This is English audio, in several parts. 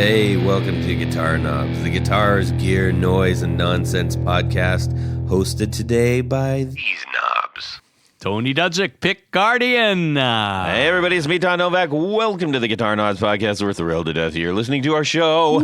Hey, welcome to Guitar Knobs, the guitars, gear, noise, and nonsense podcast, hosted today by these knobs. Tony Dudzik, Pick Guardian. Hey, everybody, it's me, Todd Novak. Welcome to the Guitar Knobs podcast. We're thrilled to death you're listening to our show.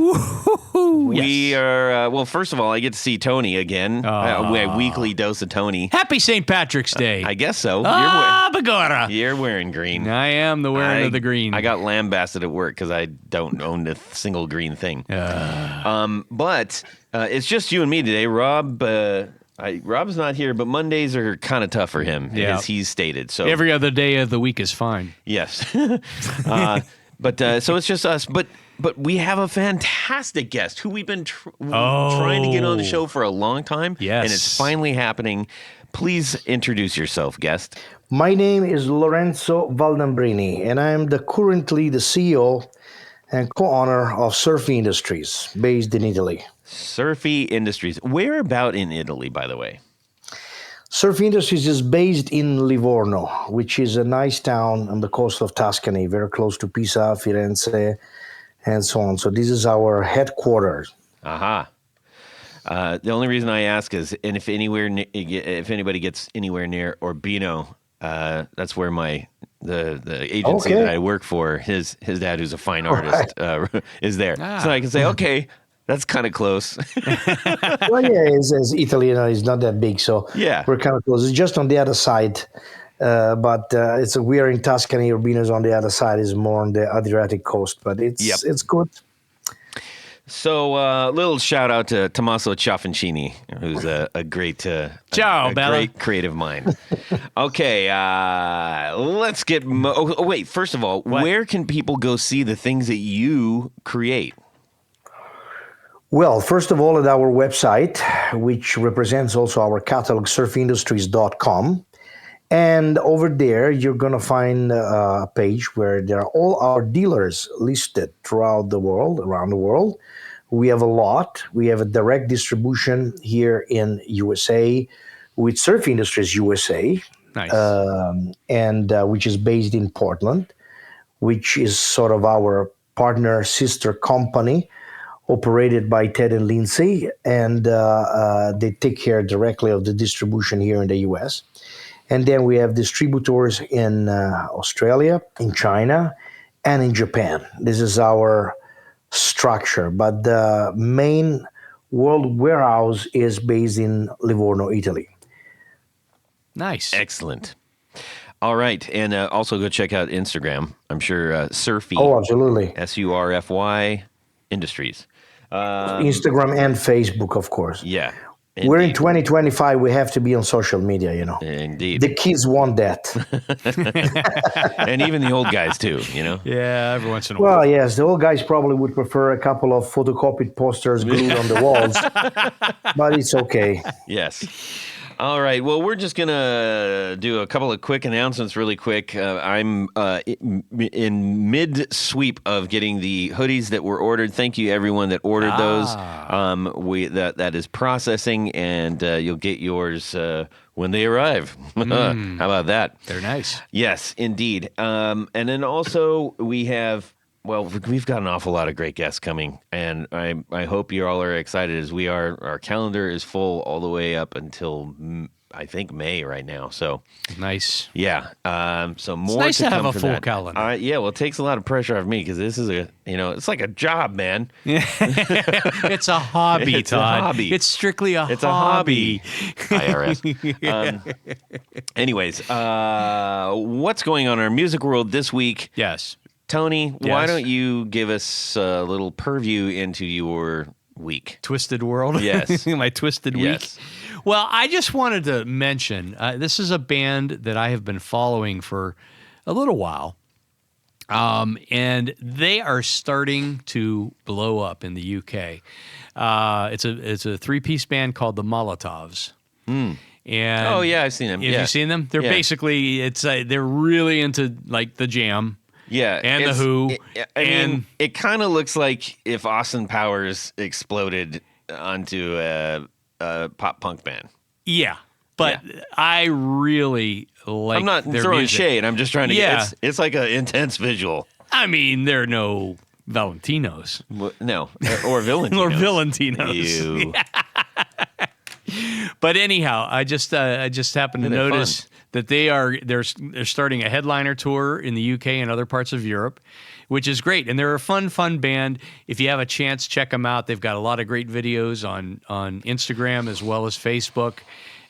We are, well, first of all, I get to see Tony again. A weekly dose of Tony. Happy St. Patrick's Day. I guess so. Bagora. You're wearing green. I am the wearing of the green. I got lambasted at work because I don't own a single green thing. But it's just you and me today. Rob's not here, but Mondays are kind of tough for him, as he's stated. So every other day of the week is fine. Yes. But so it's just us. But we have a fantastic guest who we've been trying to get on the show for a long time. Yes. And it's finally happening. Please introduce yourself, guest. My name is Lorenzo Valdambrini, and I am currently the CEO and co-owner of Surfy Industries, based in Italy. Surfy Industries. Where about in Italy, by the way? Surfy Industries is based in Livorno, which is a nice town on the coast of Tuscany, very close to Pisa, Firenze, and so on. So this is our headquarters. Aha. The only reason I ask is, and if anybody gets anywhere near Urbino, that's where the agency that I work for, his dad, who's a fine artist, is there. So I can say, okay, that's kind of close. Well, yeah, as Italy is not that big, so we're kind of close. It's just on the other side, but we are in Tuscany. Urbino's on the other side, is more on the Adriatic coast, but it's good. So, little shout out to Tommaso Ciaffancini, who's a great, great creative mind. Okay, let's get. Wait, first of all, where can people go see the things that you create? Well, first of all, at our website, which represents also our catalog, surfindustries.com. And over there, you're going to find a page where there are all our dealers listed around the world. We have a lot. We have a direct distribution here in USA with Surfy Industries USA, nice. and which is based in Portland, which is sort of our partner sister company, operated by Ted and Lindsay, and they take care directly of the distribution here in the US. And then we have distributors in Australia, in China, and in Japan. This is our structure. But the main world warehouse is based in Livorno, Italy. Nice. Excellent. All right. And also go check out Instagram. I'm sure Surfy. Oh, absolutely. Surfy Industries. Instagram and Facebook, of course. Yeah. Indeed. We're in 2025. We have to be on social media, Indeed. The kids want that. And even the old guys, too, Yeah, every once in a while. Well, yes, the old guys probably would prefer a couple of photocopied posters glued on the walls, but it's okay. Yes. All right. Well, we're just going to do a couple of quick announcements really quick. I'm in mid-sweep of getting the hoodies that were ordered. Thank you, everyone that ordered those. That is processing, and you'll get yours when they arrive. How about that? They're nice. Yes, indeed. And then also we have... Well, we've got an awful lot of great guests coming, and I hope you all are excited as we are. Our calendar is full all the way up until, I think, May right now. So nice. Yeah. So more. It's nice to have a full that. calendar. Yeah. Well, it takes a lot of pressure off me because this is it's like a job, man. It's a hobby, it's Todd. A hobby. It's strictly a hobby. IRS. Anyways, what's going on in our music world this week? Yes. Tony, why don't you give us a little purview into your week? Twisted world? Yes. My twisted week? Well, I just wanted to mention, this is a band that I have been following for a little while, and they are starting to blow up in the UK. It's a three-piece band called the Molotovs. And I've seen them. Have you seen them? They're basically, they're really into like the Jam. Yeah, and the Who. I mean, it kind of looks like if Austin Powers exploded onto a pop punk band. Yeah, but I really like. I'm not their throwing music. shade. I'm just trying to. It's like an intense visual. I mean, they're no Valentinos. No, or Villentinos. Or Villentinos. Ew. But anyhow, I just happened to They're notice fun. that they're starting a headliner tour in the UK and other parts of Europe, which is great. And they're a fun band. If you have a chance, check them out. They've got a lot of great videos on Instagram as well as Facebook.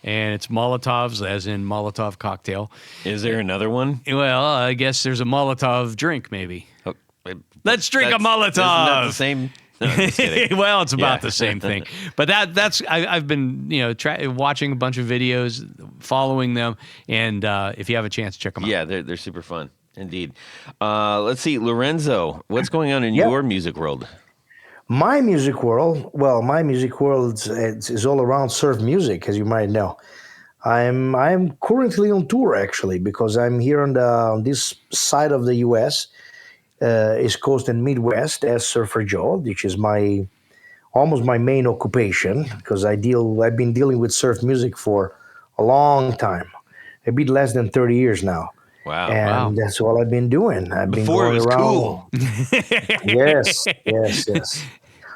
And it's Molotovs, as in Molotov cocktail. Is there another one? Well, I guess there's a Molotov drink, maybe. Oh, Let's drink a Molotov. That's not the same. No, I'm just kidding. Well, it's about Yeah. the same thing. But I've been watching a bunch of videos, following them, and if you have a chance, check them out. Yeah, they're super fun. Indeed. Let's see, Lorenzo, what's going on in Yeah. your music world? My music world, is all around surf music, as you might know. I'm currently on tour actually because I'm here on this side of the U.S., East Coast and Midwest as Surfer Joe, which is almost my main occupation because I've been dealing with surf music for a long time, a bit less than 30 years now. Wow. And that's all I've been doing. I've been Before it going was around. cool. Yes.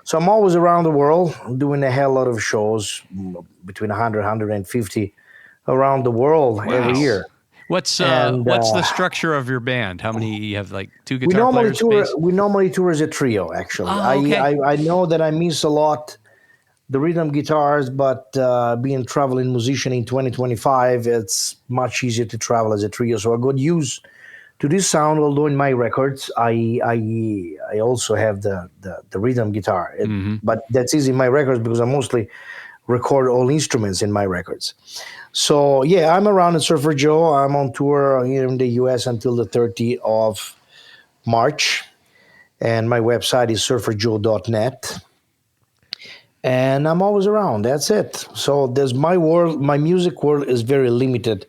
So I'm always around the world doing a hell lot of shows, between 100, 150 around the world every year. What's And, the structure of your band? How many you have? Like two We guitar normally players? tour. bass? We normally tour as a trio. Actually, Oh, okay. I know that I miss a lot the rhythm guitars, but being traveling musician in 2025, it's much easier to travel as a trio. So I got used to this sound. Although in my records, I also have the rhythm guitar, but that's easy in my records because I mostly record all instruments in my records. So yeah, I'm around at Surfer Joe. I'm on tour here in the US until the 30th of March, and my website is surferjoe.net. And I'm always around. That's it. So there's my world. My music world is very limited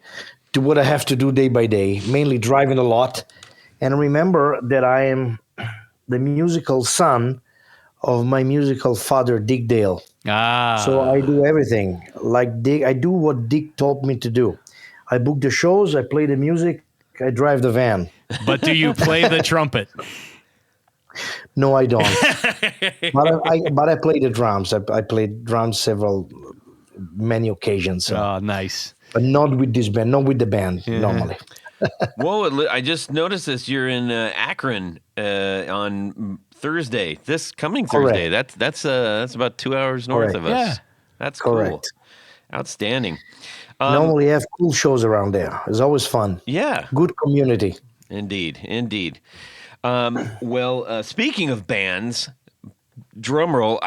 to what I have to do day by day, mainly driving a lot. And remember that I am the musical son of my musical father, Dick Dale. So I do everything like Dick. I do what Dick told me to do. I book the shows. I play the music. I drive the van. But do you play the trumpet? No, I don't. but I play the drums. I played drums many occasions. So. Oh, nice. But not with this band, not with the band normally. Whoa, I just noticed this. You're in Akron on Thursday. This coming Thursday. That's about 2 hours north of us. Yeah. That's cool. Correct. Outstanding. Normally have cool shows around there. It's always fun. Yeah. Good community. Indeed. Well, speaking of bands, drum roll.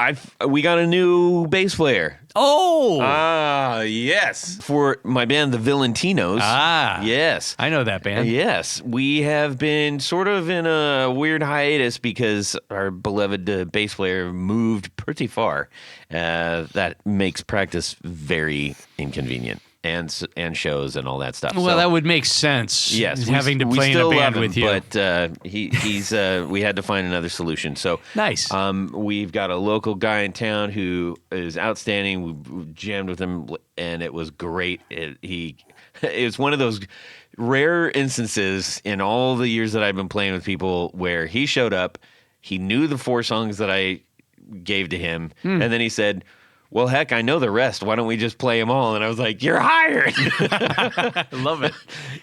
We got a new bass player. Oh, Yes. For my band, the Villentinos. Yes. I know that band. Yes. We have been sort of in a weird hiatus because our beloved bass player moved pretty far. That makes practice very inconvenient. And shows and all that stuff. Well, So, that would make sense. yes, having to we play in a still band love him, with you. but he's we had to find another solution. So Nice. We've got a local guy in town who is outstanding. We jammed with him, and it was great. It was one of those rare instances in all the years that I've been playing with people where he showed up, he knew the 4 songs that I gave to him, and then he said, well, heck, I know the rest. Why don't we just play them all? And I was like, you're hired. I love it.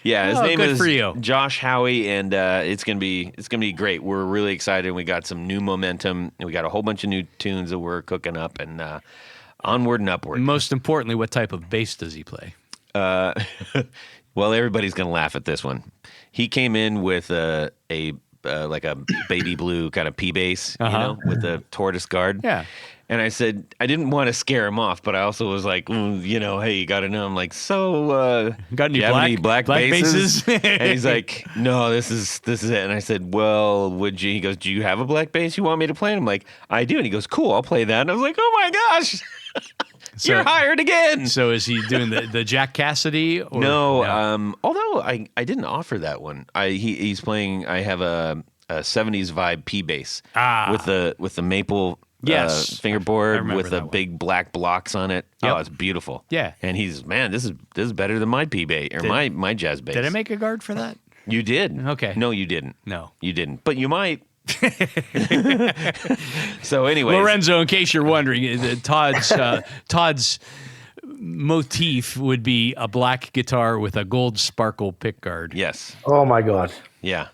Yeah, his Oh, name good is for you. Josh Howie, and it's gonna be great. We're really excited. We got some new momentum, and we got a whole bunch of new tunes that we're cooking up, and onward and upward. Most importantly, what type of bass does he play? Well, everybody's gonna laugh at this one. He came in with a like a baby blue kind of P bass, with a tortoise guard. Yeah. And I said, I didn't want to scare him off, but I also was like, hey, you got to know. I'm like, so, Got any do you have any black basses? basses? And he's like, no, this is it. And I said, well, would you? He goes, do you have a black bass you want me to play? And I'm like, I do. And he goes, cool, I'll play that. And I was like, oh my gosh, you're hired again. So is he doing the Jack Cassidy? Or, No. Although I didn't offer that one. He's playing. I have a 70s vibe P bass with the maple. Yes. I Fingerboard remember with the that one. big black blocks on it. Yep. Oh, it's beautiful. Yeah. And he's, man, this is better than my P bass or my jazz bass. Did I make a guard for that? You did. Okay. No, you didn't. No. You didn't. But you might. So anyway, Lorenzo, in case you're wondering, Todd's motif would be a black guitar with a gold sparkle pickguard. yes, Oh my God. yeah.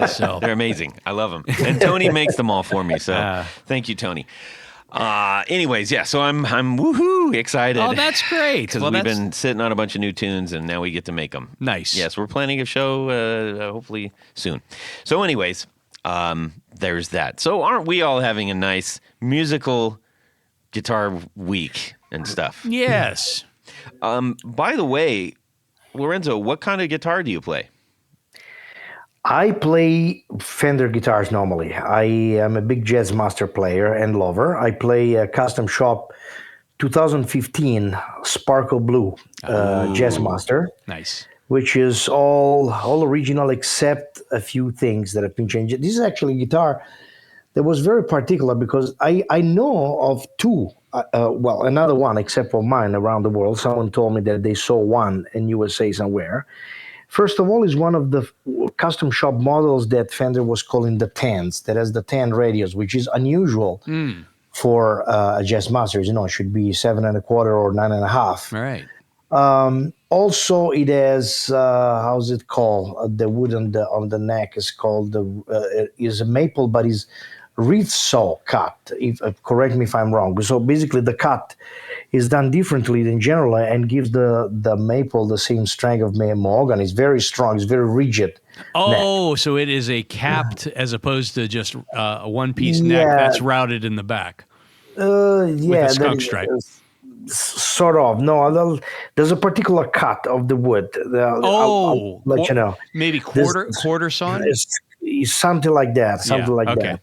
So They're amazing. I love them. And Tony makes them all for me. So thank you, Tony. Anyways, yeah. So I'm woohoo excited. oh, that's great. Because Well, we've that's been sitting on a bunch of new tunes, and now we get to make them. nice. Yes, we're planning a show hopefully soon. So, anyways, there's that. So, aren't we all having a nice musical guitar week and stuff? Yes. By the way, Lorenzo, what kind of guitar do you play? I play Fender guitars normally. I am a big Jazz Master player and lover. I play a custom shop 2015 Sparkle Blue Jazz Master, Nice. which is all original except a few things that have been changed. This is actually a guitar that was very particular because I know of two, well, another one except for mine around the world. Someone told me that they saw one in USA somewhere. First of all, is one of the custom shop models that Fender was calling the 10s, that has the 10 radius, which is unusual for a Jazz Master. You know, it should be 7.25 or 9.5. All right. Also, it has how's it called? The wood on the neck is called is a maple, but is wreath saw cut. Correct me if I'm wrong. So basically, the cut is done differently than general and gives the maple the same strength of mahogany. It's very strong. It's very rigid. Oh, neck. so it is a capped as opposed to just a one-piece neck that's routed in the back. Yeah, with a skunk stripe. Sort of. No, there's a particular cut of the wood. I'll let you know. Maybe quarter sawn? It's something like that. Something like okay. that.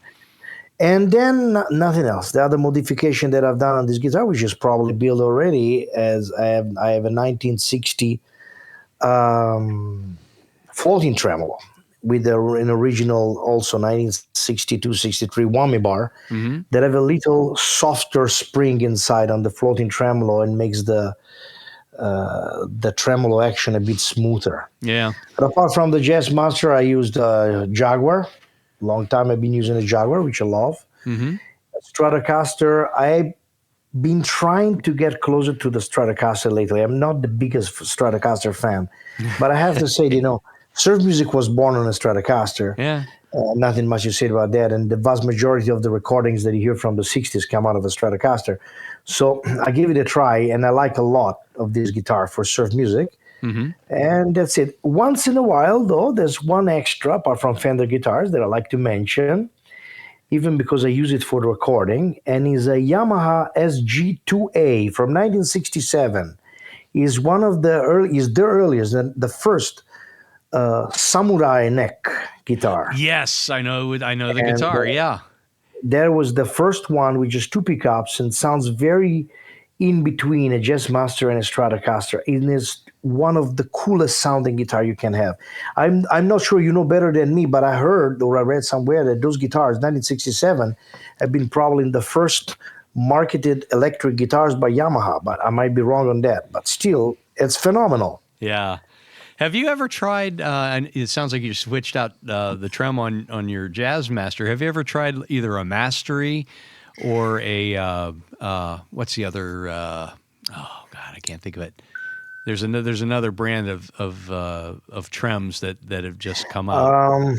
And then nothing else. The other modification that I've done on this guitar, which is probably built already, as I have a 1960 floating tremolo with an original also 1962-63 whammy bar that have a little softer spring inside on the floating tremolo and makes the tremolo action a bit smoother. Yeah. But apart from the Jazz Master, I used Jaguar. Long time I've been using a Jaguar, which I love. Stratocaster, I've been trying to get closer to the Stratocaster lately. I'm not the biggest Stratocaster fan, but I have to say, you know, surf music was born on a Stratocaster. Yeah. Nothing much to say about that. And the vast majority of the recordings that you hear from the 60s come out of a Stratocaster. So I gave it a try, and I like a lot of this guitar for surf music. And that's it. Once in a while, though, there's one extra, apart from Fender guitars, that I like to mention, even because I use it for the recording, and is a Yamaha SG2A from 1967. Is one of the earliest, the first samurai neck guitar. Yes, I know the guitar. Yeah. That was the first one with just two pickups and sounds very in between a Jazz Master and a Stratocaster. It is one of the coolest sounding guitar you can have. I'm not sure you know better than me, but I heard or I read somewhere that those guitars, 1967, have been probably the first marketed electric guitars by Yamaha, but I might be wrong on that. But still, it's phenomenal. Yeah. Have you ever tried, and it sounds like you switched out the trem on your Jazz Master. Have you ever tried either a Mastery or a, what's the other, oh God, I can't think of it. There's another brand of trems that have just come out.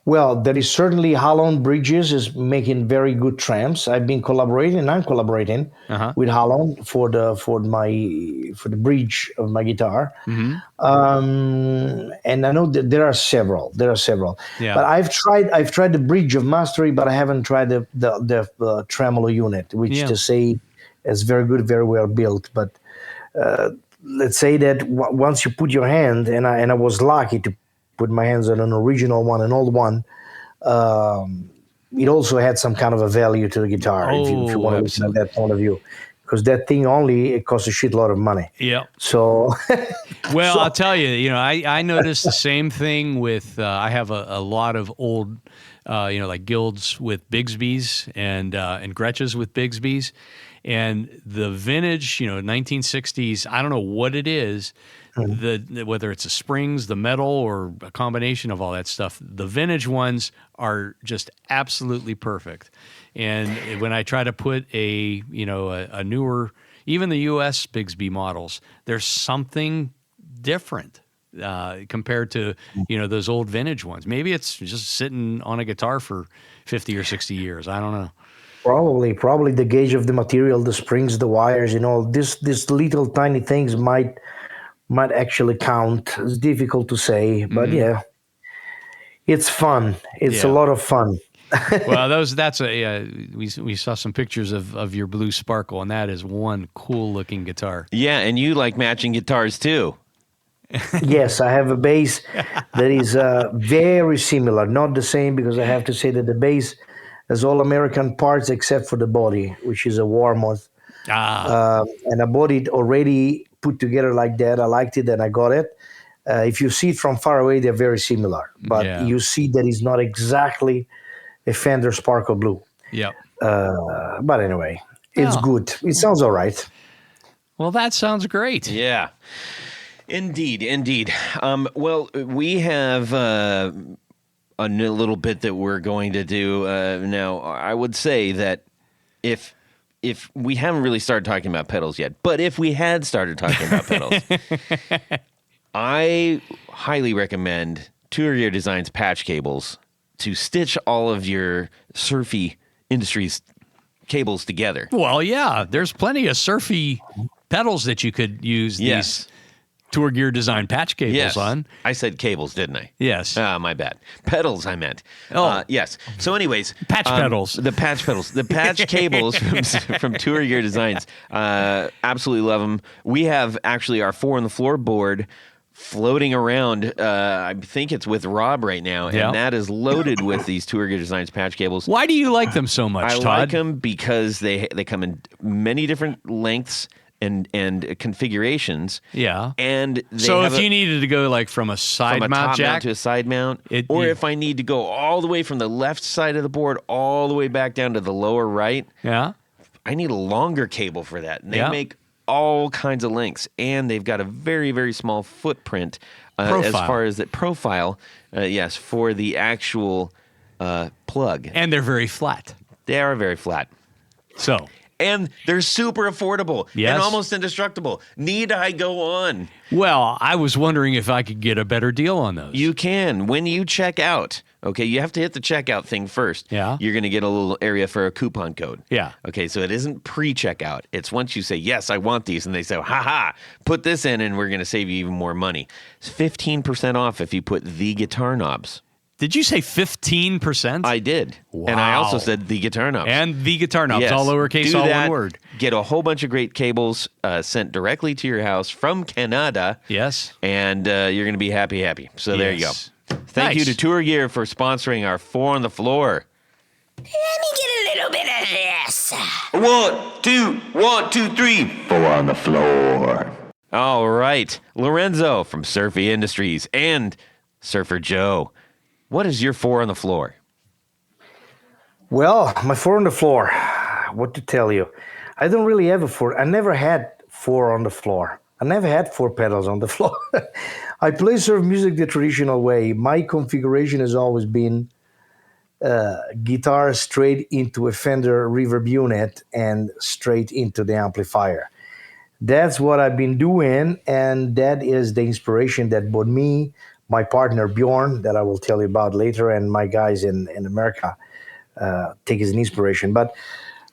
Well, there is certainly Hallon Bridges is making very good trams. I've been collaborating. I'm collaborating with Hallon for the bridge of my guitar. And I know that there are several. Yeah. But I've tried the bridge of Mastery, but I haven't tried the tremolo unit, which to say is very good, very well built. But let's say that once you put your hand, and I was lucky to put my hands on an original one, an old one, it also had some kind of a value to the guitar, if you want to listen at that point of view. Because that thing it costs a shitload of money. Yeah. So, well, I'll tell you, I noticed the same thing with, I have a lot of old, like Guilds with Bigsby's and Gretches with Bigsby's. And the vintage, 1960s, I don't know what it is. whether it's the springs, the metal, or a combination of all that stuff, the vintage ones are just absolutely perfect. And when I try to put a newer, even the U.S. Bigsby models, there's something different compared to those old vintage ones. Maybe it's just sitting on a guitar for 50 or 60 years. I don't know. Probably the gauge of the material, the springs, the wires, this little tiny things might actually count. It's difficult to say, but yeah, it's fun. It's a lot of fun. Well, we saw some pictures of your Blue Sparkle, and that is one cool looking guitar. Yeah, and you like matching guitars too. Yes, I have a bass that is very similar. Not the same, because I have to say that the bass has all American parts except for the body, which is a Warmoth. And I bought it already put together like that. I liked it and I got it. If you see it from far away, they're very similar. But you see that it's not exactly a Fender Sparkle Blue. Yep. But anyway, it's good. It sounds all right. Well, that sounds great. Yeah. Indeed. Well, we have a little bit that we're going to do now. I would say that if we haven't really started talking about pedals yet, but if we had started talking about pedals, I highly recommend Tour Gear Designs patch cables to stitch all of your Surfy Industries cables together. Well, yeah, there's plenty of Surfy pedals that you could use these Tour Gear Design patch cables on. I said cables, didn't I? Yes. My bad. Pedals, I meant. Yes. So anyways. Patch pedals. The patch pedals. The patch cables from Tour Gear Designs. Absolutely love them. We have actually our 4 on the floor board floating around. I think it's with Rob right now, and that is loaded with these Tour Gear Designs patch cables. Why do you like them so much, Todd? I like them because they come in many different lengths and configurations. Yeah. And so if you needed to go like from a side from a mount top jack mount to a side mount, if I need to go all the way from the left side of the board all the way back down to the lower right, I need a longer cable for that. And they make all kinds of lengths, and they've got a very, very small footprint as far as the profile, for the actual plug. And they're very flat. They are very flat. So... And they're super affordable and almost indestructible. Need I go on? Well, I was wondering if I could get a better deal on those. You can. When you check out, okay, you have to hit the checkout thing first. Yeah. You're going to get a little area for a coupon code. Yeah. Okay, so it isn't pre-checkout. It's once you say, yes, I want these, and they say, ha-ha, put this in, and we're going to save you even more money. It's 15% off if you put the guitar knobs. Did you say 15%? I did. Wow. And I also said the guitar knobs. And the guitar knobs, all lowercase, all one word. Get a whole bunch of great cables sent directly to your house from Canada. Yes. And you're going to be happy. So there you go. Thank you to Tour Gear for sponsoring our 4 on the floor. Let me get a little bit of this. 1, 2, 3. 4 on the floor. All right. Lorenzo from Surfy Industries and Surfer Joe. What is your 4 on the floor? Well, my 4 on the floor, what to tell you? I don't really have a 4. I never had 4 on the floor. I never had 4 pedals on the floor. I play surf music the traditional way. My configuration has always been guitar straight into a Fender reverb unit and straight into the amplifier. That's what I've been doing, and that is the inspiration that brought me, my partner Bjorn, that I will tell you about later, and my guys in America take as an inspiration. But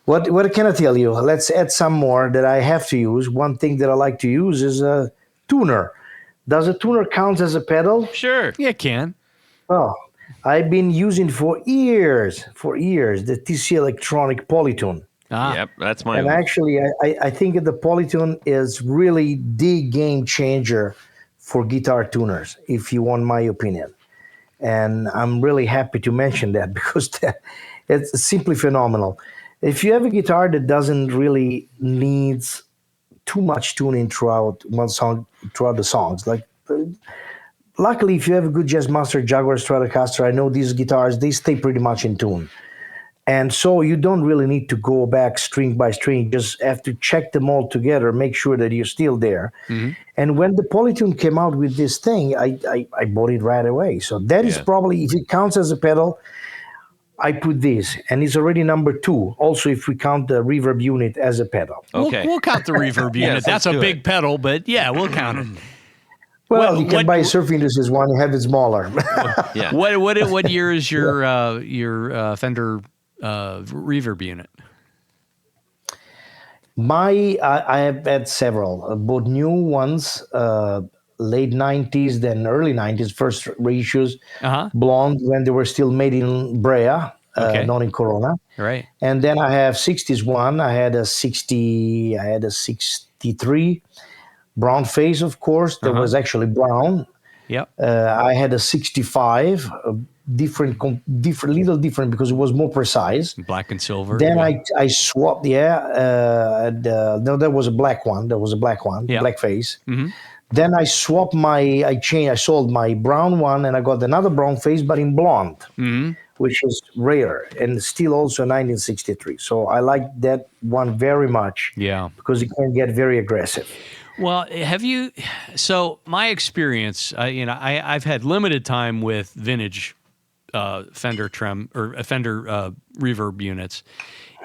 what can I tell you? Let's add some more that I have to use. One thing that I like to use is a tuner. Does a tuner count as a pedal? Sure. Yeah, it can. Well, I've been using for years, the TC Electronic Polytune. Yep, that's my And one. actually, I think that the Polytune is really the game changer for guitar tuners, if you want my opinion. And I'm really happy to mention that because it's simply phenomenal. If you have a guitar that doesn't really needs too much tuning throughout the songs, like luckily if you have a good Jazzmaster, Jaguar, Stratocaster, I know these guitars, they stay pretty much in tune. And so you don't really need to go back string by string. You just have to check them all together, make sure that you're still there. And when the Polytune came out with this thing, I bought it right away. So that is probably, if it counts as a pedal, I put this, and it's already number 2. Also, if we count the reverb unit as a pedal. Okay. We'll count the reverb unit. Yes, That's let's a do big it. pedal, but yeah, we'll count it. Well, you can buy a Surfy Industries one and have it smaller. Yeah. What year is your Fender reverb unit? I have had several, both new ones, late 90s, then early 90s, first reissues, blonde when they were still made in Brea, not in Corona. Right. And then I have 60s one. I had a 63 brown face, of course. That was actually brown. Yep. I had a 65, little different because it was more precise. Black and silver. Then I swapped, no, that was a black one. Black face. Then I swapped I sold my brown one and I got another brown face, but in blonde, which is rare and still also 1963. So I like that one very much. Yeah. Because it can get very aggressive. Well, so my experience, I've had limited time with vintage Fender reverb units.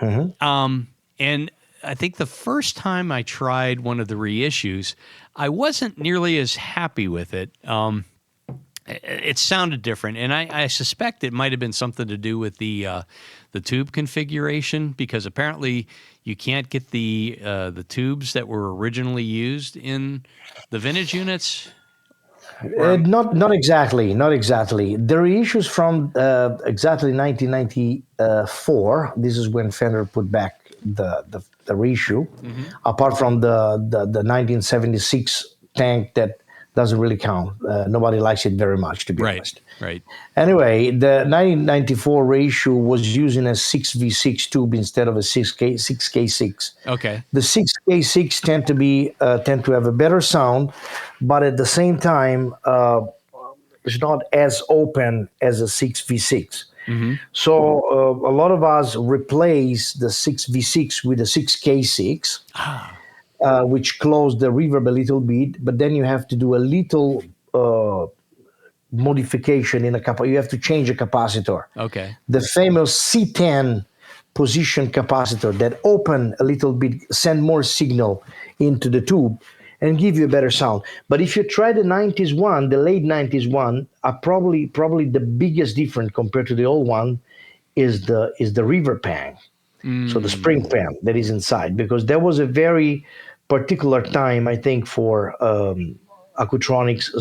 And I think the first time I tried one of the reissues, I wasn't nearly as happy with it. It sounded different, and I suspect it might have been something to do with the tube configuration, because apparently you can't get the tubes that were originally used in the vintage units. Not exactly. There are issues from exactly 1994. This is when Fender put back the reissue. Apart from the 1976 tank that doesn't really count. Nobody likes it very much, to be honest. Right. Anyway, the 1994 reissue was using a 6V6 tube instead of a 6K6. Okay. The 6K6 tend to have a better sound, but at the same time, it's not as open as a 6V6. So a lot of us replace the 6V6 with a 6K6. Which close the reverb a little bit, but then you have to do a little modification in a capacitor. You have to change a capacitor. Okay. The famous C10 position capacitor that open a little bit, send more signal into the tube and give you a better sound. But if you try the 90s one, the late 90s one, are probably the biggest difference compared to the old one is the reverb pan. So the spring pan that is inside, because there was a very particular time, I think, for Accutronics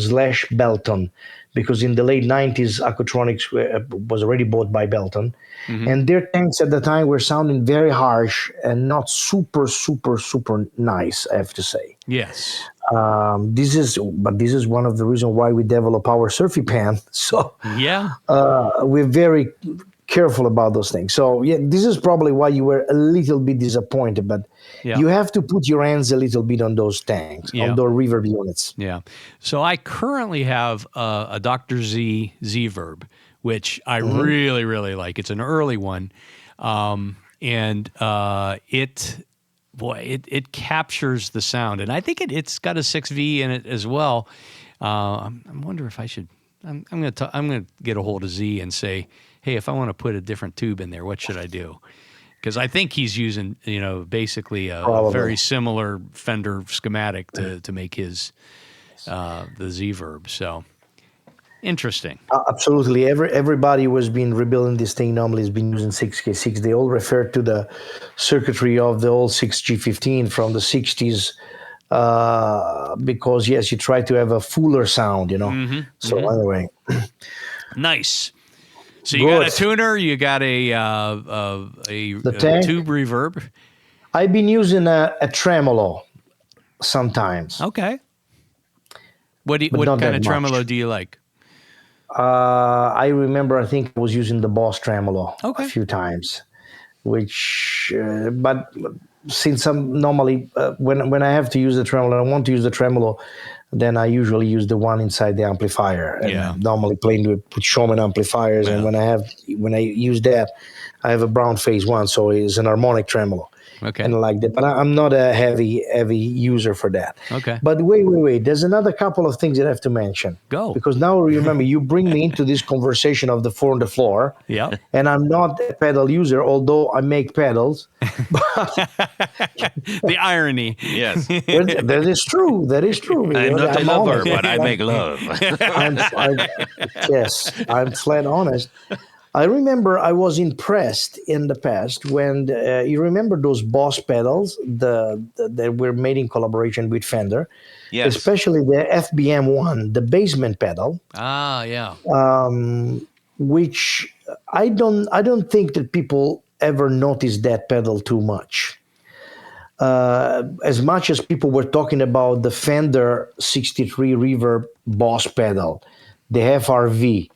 / Belton, because in the late 90s, Accutronics was already bought by Belton. And their tanks at the time were sounding very harsh and not super, super, super nice, I have to say. Yes. This is one of the reasons why we develop our Surfy pan. So we're very careful about those things. So this is probably why you were a little bit disappointed, but you have to put your hands a little bit on those tanks, on those reverb units. Yeah. So I currently have a Dr. Z Z-Verb, which I really, really like. It's an early one. And it captures the sound. And I think it's got a 6V in it as well. I wonder if I should, I'm going to get a hold of Z and say, hey, if I want to put a different tube in there, what should I do? Because I think he's using, basically a very similar Fender schematic to make his the Z-Verb. So interesting. Absolutely. Everybody who has been rebuilding this thing normally has been using 6K6. They all refer to the circuitry of the old 6G15 from the 60s. Because you try to have a fuller sound, So anyway, nice. So you got a tuner, you got a tube reverb. I've been using a tremolo sometimes. Okay. What kind of tremolo do you like? I remember, I think I was using the Boss tremolo a few times, which, but since I'm normally, when I have to use the tremolo, I want to use the tremolo then I usually use the one inside the amplifier. And I'm normally playing with Showman amplifiers, and when I use that, I have a brown phase one, so it's an harmonic tremolo. Okay. And like that, but I'm not a heavy user for that. Okay. But wait. There's another couple of things that I have to mention. Go. Because now remember, you bring me into this conversation of the 4 on the floor. Yeah. And I'm not a pedal user, although I make pedals. The irony. Yes. That is true. That is true. I'm not a lover, honest. but I make love. Yes, I'm flat honest. I remember I was impressed in the past when you remember those Boss pedals that were made in collaboration with Fender, Yes. especially the FBM one, the basement pedal, Ah, yeah. which I don't think that people ever notice that pedal too much. As much as people were talking about the Fender 63 Reverb Boss pedal, the FRV.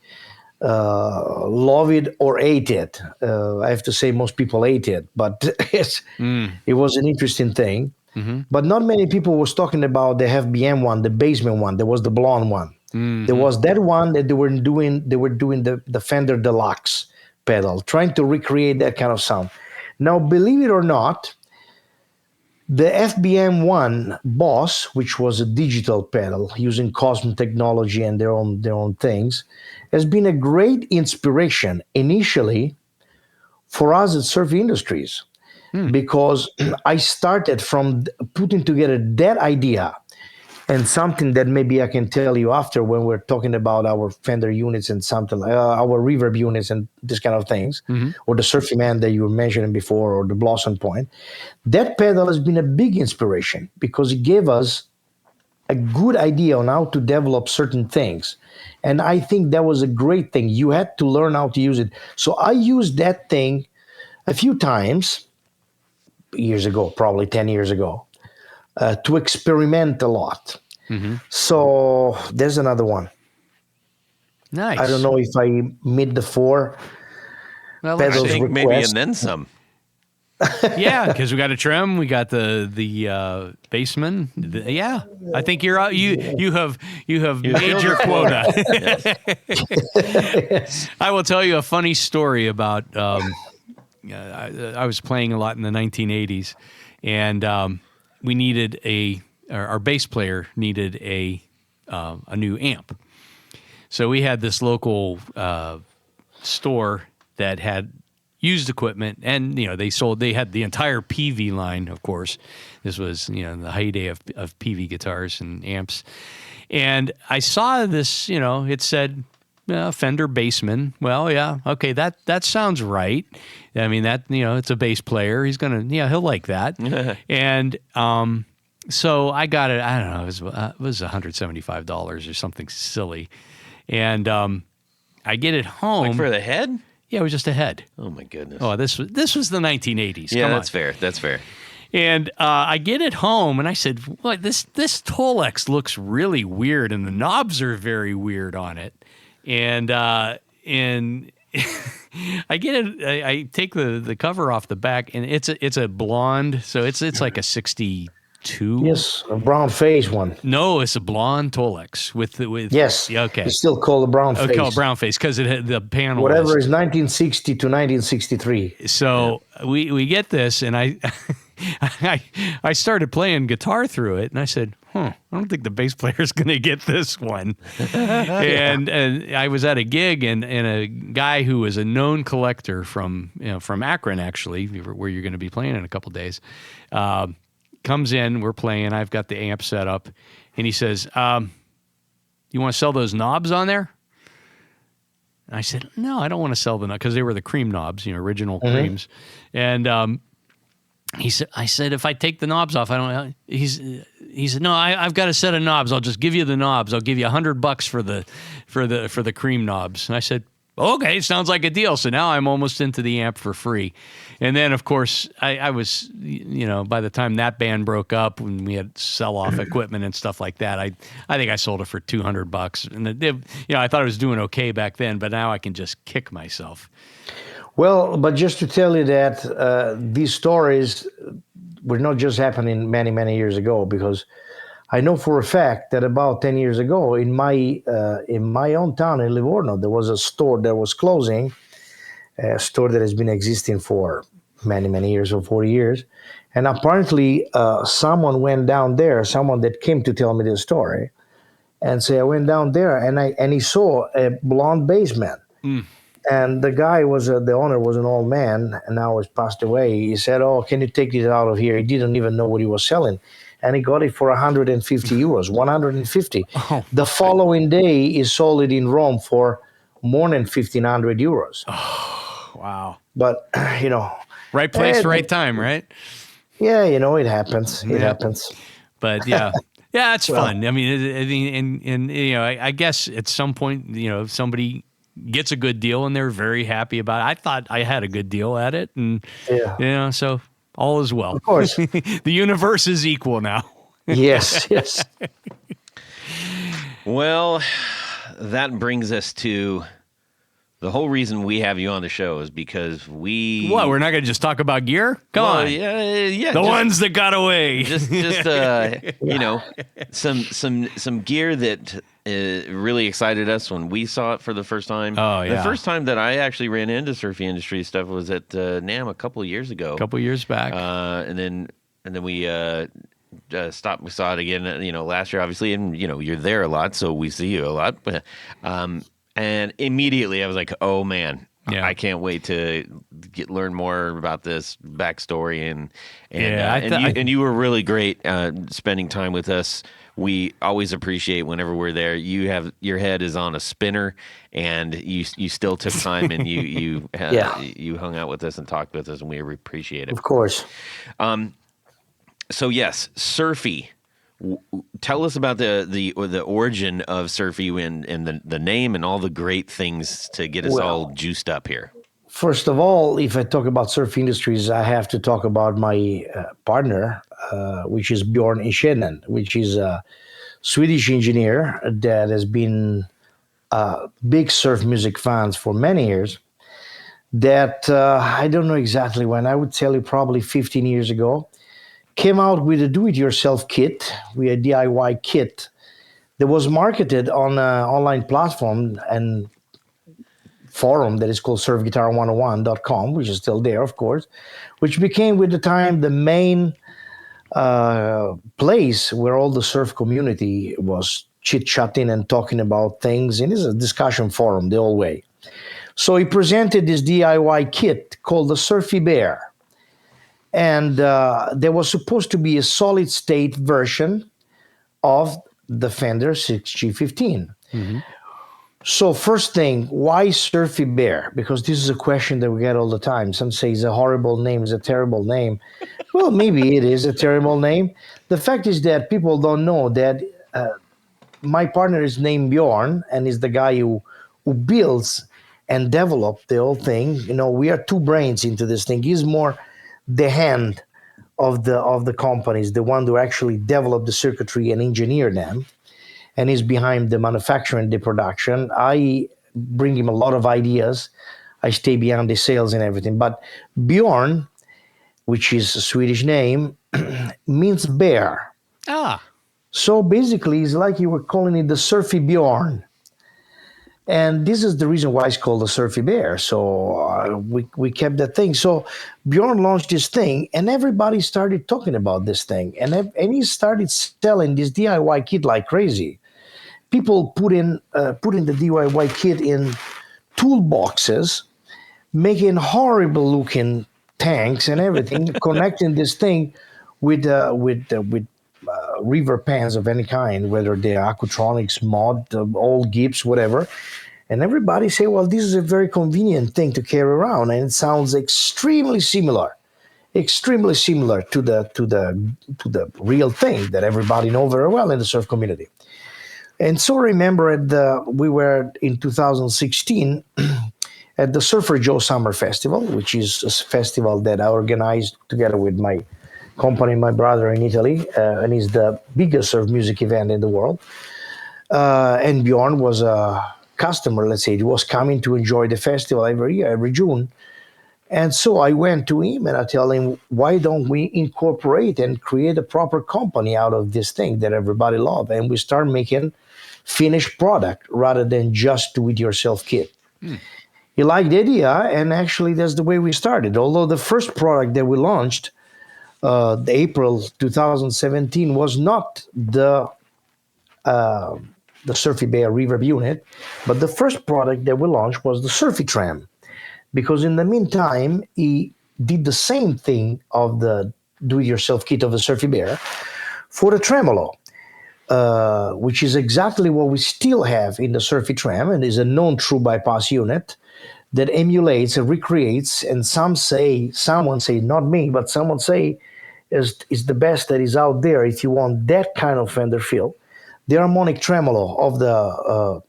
Love it or hate it. I have to say most people hate it, but it was an interesting thing. Mm-hmm. But not many people was talking about the FBM one, the basement one. There was the blonde one. Mm-hmm. There was that one that they were doing the Fender Deluxe pedal, trying to recreate that kind of sound. Now, believe it or not, the FBM one Boss, which was a digital pedal using Cosmo technology and their own things, has been a great inspiration initially for us at Surfy Industries, because I started from putting together that idea and something that maybe I can tell you after when we're talking about our Fender units and something like our reverb units and this kind of things, or the Surfy Man that you were mentioning before, or the Blossom Point. That pedal has been a big inspiration because it gave us a good idea on how to develop certain things. And I think that was a great thing. You had to learn how to use it. So I used that thing a few times years ago, probably 10 years ago, to experiment a lot. Mm-hmm. So there's another one. Nice. I don't know if I meet the 4 pedals I think request. maybe and then some. Yeah, because we got a trem, we got the bassman. Yeah, I think you're out. You have made your quota. I will tell you a funny story about. I was playing a lot in the 1980s, and we needed our bass player needed a new amp. So we had this local store that had used equipment, and they had the entire PV line. Of course, this was in the heyday of PV guitars and amps. And I saw this, it said Fender Bassman. Well, yeah, okay, that sounds right. I mean, that it's a bass player. He's gonna, he'll like that. And so I got it. I don't know. It was $175 or something silly. And I get it home. Like for the head? Yeah, it was just a head. Oh my goodness. Oh, this was the 1980s. Yeah, Come that's on. fair. That's fair. And I get it home, and I said, "What? This Tolex looks really weird, and the knobs are very weird on it." And I get it. I take the cover off the back, and it's a blonde, so it's like a 62. Yes, a brown face one. No, it's a blonde Tolex with yes. Okay, it's still called a brown face. Called brown face because it had the panel. Whatever is 1960 to 1963. So we get this, and I started playing guitar through it, and I said, I don't think the bass player's going to get this one. and I was at a gig, and a guy who was a known collector from Akron, actually, where you're going to be playing in a couple days, comes in. We're playing. I've got the amp set up, and he says, "You want to sell those knobs on there?" And I said, "No, I don't want to sell the knobs," because they were the cream knobs, original creams, and I said, if I take the knobs off, I don't. He said, no, I've got a set of knobs. I'll just give you the knobs. I'll give you $100 for the cream knobs. And I said, okay, sounds like a deal. So now I'm almost into the amp for free. And then of course I was, by the time that band broke up, when we had sell off equipment and stuff like that, I think I sold it for $200. And I thought I was doing okay back then, but now I can just kick myself. Well, but just to tell you that these stories were not just happening many, many years ago, because I know for a fact that about 10 years ago, in my own town in Livorno, there was a store that was closing, a store that has been existing for many, many years, or 40 years. And apparently, someone went down there, someone that came to tell me this story, and say, I went down there and he saw a blonde bassman. And the guy the owner was an old man, and now he's passed away. He said, oh, can you take it out of here? He didn't even know what he was selling. And he got it for 150 euros, 150. Oh, the following day, he sold it in Rome for more than 1,500 euros. Oh, wow. But, Right place, right time, right? Yeah, it happens. It happens. But yeah. Yeah, it's fun. I mean, I guess at some point, if somebody gets a good deal and they're very happy about it. I thought I had a good deal at it, and so all is well. Of course, the universe is equal now. Yes. Well, that brings us to the whole reason we have you on the show is because we're not going to just talk about gear? Come on. Yeah. The ones that got away. Just some gear that really excited us when we saw it for the first time. Oh, yeah. The first time that I actually ran into Surfy Industry stuff was at NAMM a couple of years ago. A couple of years back. And then we stopped. We saw it again, last year, obviously, and you're there a lot, so we see you a lot. But and immediately I was like, oh man, I can't wait to learn more about this backstory and you were really great spending time with us. We always appreciate whenever we're there. Your head is on a spinner, and you still took time and you hung out with us and talked with us, and we appreciate it. Of course. So yes, Surfy. Tell us about the origin of Surfy and the name and all the great things to get us all juiced up here. First of all, if I talk about Surf Industries, I have to talk about my partner, which is Bjorn Ishenen, which is a Swedish engineer that has been big surf music fans for many years. That I don't know exactly when, I would tell you probably 15 years ago, came out with a do-it-yourself kit, with a DIY kit that was marketed on an online platform and forum that is called surfguitar101.com, which is still there, of course, which became with the time the main place where all the surf community was chit-chatting and talking about things. And it's a discussion forum the whole way. So he presented this DIY kit called the Surfy Bear. And there was supposed to be a solid state version of the Fender 6G15. Mm-hmm. So first thing, why Surfy Bear? Because this is a question that we get all the time. Some say it's a horrible name, it's a terrible name. Well, maybe it is a terrible name. The fact is that people don't know that my partner is named Bjorn and is the guy who builds and develops the whole thing. We are two brains into this thing. He's more the hand of the companies, the one who actually develop the circuitry and engineer them, and is behind the manufacturing, the production. I bring him a lot of ideas. I stay behind the sales and everything. But Bjorn, which is a Swedish name, means bear. So basically, it's like you were calling it the Surfy Bjorn. And this is the reason why it's called the Surfy Bear. So we kept that thing. So Bjorn launched this thing, and everybody started talking about this thing. And he started selling this DIY kit like crazy. People put in the DIY kit in toolboxes, making horrible-looking tanks and everything, connecting this thing with reverb pans of any kind, whether they're Acoutronics, Mod, old Gibbs, whatever. And everybody say, well, this is a very convenient thing to carry around, and it sounds extremely similar to the real thing that everybody know very well in the surf community. And so remember, we were in 2016 at the Surfer Joe Summer Festival, which is a festival that I organized together with my company, my brother in Italy, and is the biggest surf music event in the world. And Bjorn was a customer, let's say. He was coming to enjoy the festival every year, every June. And so I went to him and I tell him, why don't we incorporate and create a proper company out of this thing that everybody loves? And we start making finished product rather than just do-it-yourself kit. He liked the idea, and actually that's the way we started. Although the first product that we launched, the April 2017, was not the Surfy Bear reverb unit, but the first product that we launched was the Surfy Tram. Because in the meantime, he did the same thing of the do-it-yourself kit of the Surfy Bear for the tremolo, which is exactly what we still have in the Surfy Tram, and is a known true bypass unit that emulates and recreates, and someone say, not me, but someone say is the best that is out there if you want that kind of Fender feel. The harmonic tremolo of the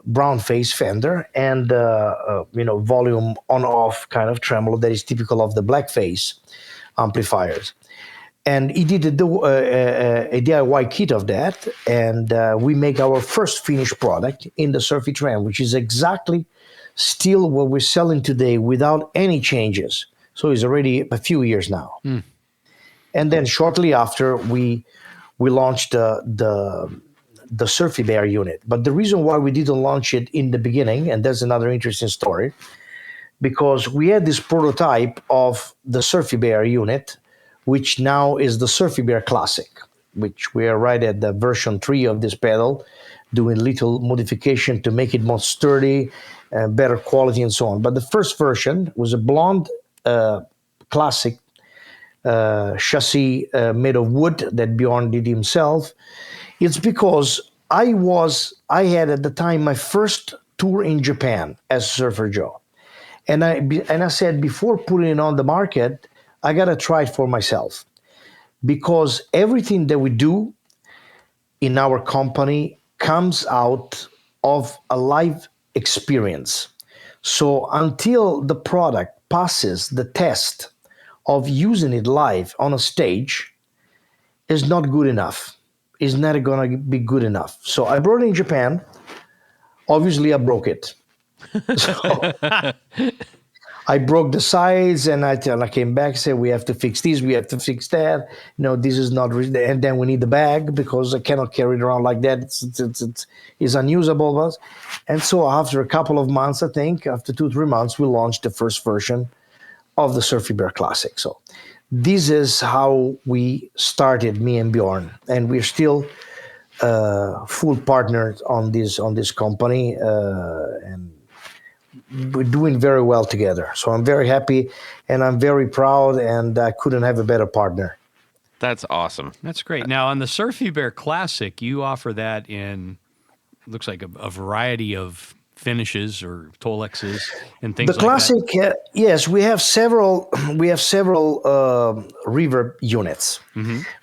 brown face Fender, and volume on off kind of tremolo that is typical of the black face amplifiers. And he did a DIY kit of that, and we make our first finished product in the Surfy Tram, which is exactly still what we're selling today without any changes. So it's already a few years now. And then shortly after, we launched the Surfy Bear unit. But the reason why we didn't launch it in the beginning, and that's another interesting story, because we had this prototype of the Surfy Bear unit, which now is the Surfy Bear Classic, which we are right at the version 3 of this pedal, doing little modification to make it more sturdy, better quality, and so on. But the first version was a blonde classic chassis made of wood that Bjorn did himself. It's because I had at the time my first tour in Japan as Surfer Joe. And I said, before putting it on the market, I got to try it for myself. Because everything that we do in our company comes out of a live experience. So until the product passes the test of using it live on a stage, is not good enough. Is not going to be good enough. So I brought it in Japan. Obviously, I broke it. So I broke the sides, and I came back and said, we have to fix this, we have to fix that. No, this is not, and then we need the bag because I cannot carry it around like that. It's unusable. And so after a couple of months, I think, after 2-3 months, we launched the first version of the Surfy Bear Classic. So this is how we started, me and Bjorn, and we're still full partners on this company, and we're doing very well together. So I'm very happy, and I'm very proud, and I couldn't have a better partner. That's awesome. That's great. Now, on the Surfy Bear Classic, you offer that in, looks like a variety of finishes or Tolexes and things like that. The Classic, yes, we have several reverb units,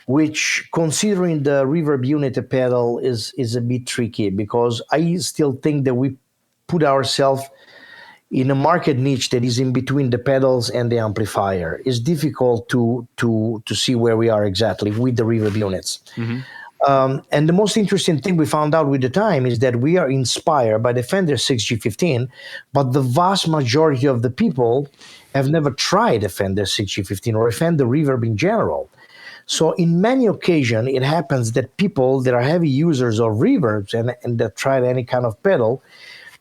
which, considering the reverb unit pedal, is a bit tricky, because I still think that we put ourselves in a market niche that is in between the pedals and the amplifier. It's difficult to see where we are exactly with the reverb units. And the most interesting thing we found out with the time is that we are inspired by the Fender 6G15, but the vast majority of the people have never tried a Fender 6G15 or a Fender reverb in general. So in many occasions, it happens that people that are heavy users of reverbs and that tried any kind of pedal,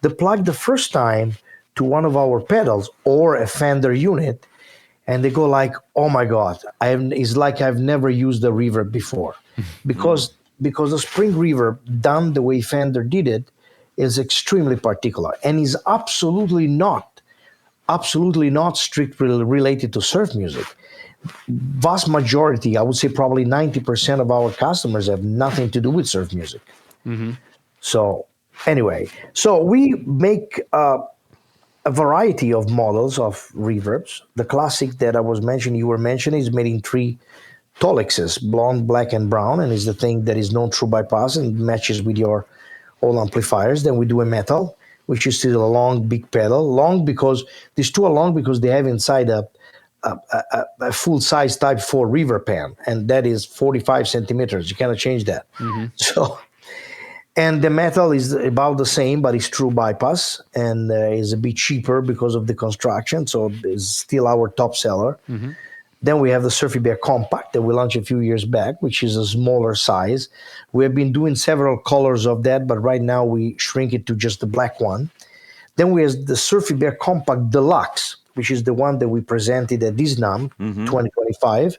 they plug the first time to one of our pedals or a Fender unit, and they go like, oh my God, it's like I've never used a reverb before. Because the spring reverb, done the way Fender did it, is extremely particular and is absolutely not strictly related to surf music. Vast majority, I would say probably 90% of our customers have nothing to do with surf music. So anyway, so we make a variety of models of reverbs. The Classic that you were mentioning, is made in 3 Tolexes, blonde, black, and brown, and is the thing that is known true bypass and matches with your old amplifiers. Then we do a metal, which is still a long, big pedal. Long because these two are long because they have inside a full-size Type 4 reverb pan, and that is 45 centimeters. You cannot change that. So, And the metal is about the same, but it's true bypass and is a bit cheaper because of the construction. So it's still our top seller. Then we have the Surfy Bear Compact that we launched a few years back, which is a smaller size. We have been doing several colors of that, but right now we shrink it to just the black one. Then we have the Surfy Bear Compact Deluxe, which is the one that we presented at DISNAM 2025,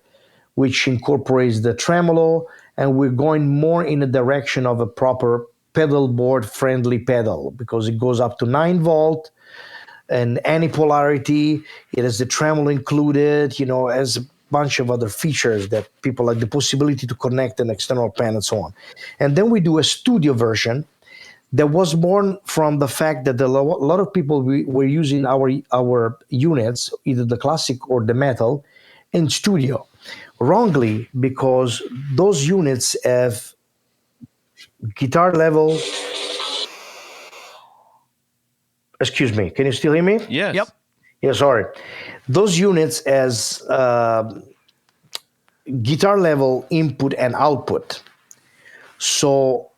which incorporates the tremolo, and we're going more in the direction of a proper pedal board friendly pedal because it goes up to 9 volt and any polarity. It has the tremolo included, has a bunch of other features that people like, the possibility to connect an external pen and so on. And then we do a studio version that was born from the fact that a lot of people were using our units, either the classic or the metal, in studio. Wrongly, because those units have guitar level. Excuse me, can you still hear me? Yes. Yep. Yeah, sorry. Those units as guitar level input and output. So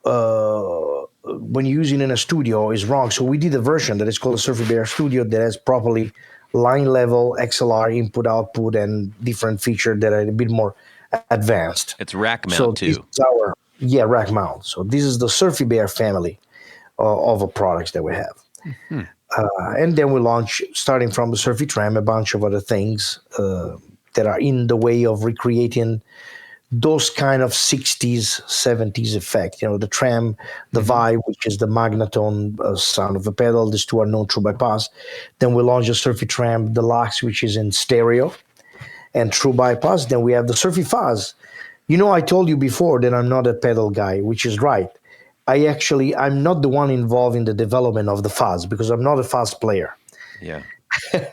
when you're using in a studio is wrong. So we did a version that is called a Surfy Bear Studio that has properly line level, XLR input output, and different features that are a bit more advanced. It's rack mount So too. this is rack mount. So this is the Surfy Bear family of products that we have. And then we launch, starting from the Surfy Tram, a bunch of other things that are in the way of recreating those kind of 60s, 70s effect. The Tram, the Vibe, which is the magnetone sound of the pedal. These two are known true bypass. Then we launched the Surfy Tram Deluxe, which is in stereo and true bypass. Then we have the Surfy Fuzz. I told you before that I'm not a pedal guy, which is right. I'm not the one involved in the development of the fuzz because I'm not a fuzz player. Yeah.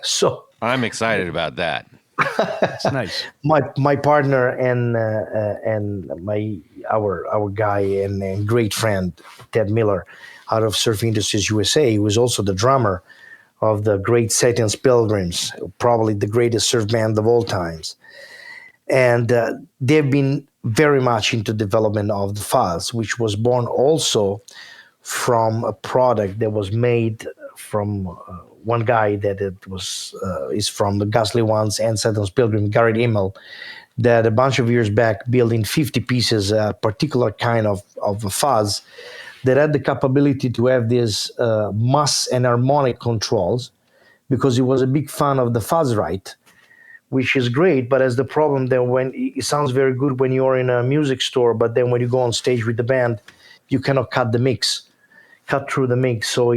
So I'm excited about that. That's nice. My partner and our guy and great friend Ted Miller out of Surf Industries USA, who is also the drummer of the great Satan's Pilgrims, probably the greatest surf band of all times. And they've been very much into development of the fuzz, which was born also from a product that was made from one guy that is from the Ghastly Ones and Satan's Pilgrim, Garrett Immel, that a bunch of years back built in 50 pieces a particular kind of a fuzz that had the capability to have these mass and harmonic controls, because he was a big fan of the fuzz right, which is great, but has the problem that when it sounds very good when you're in a music store, but then when you go on stage with the band, you cannot cut through the mix. So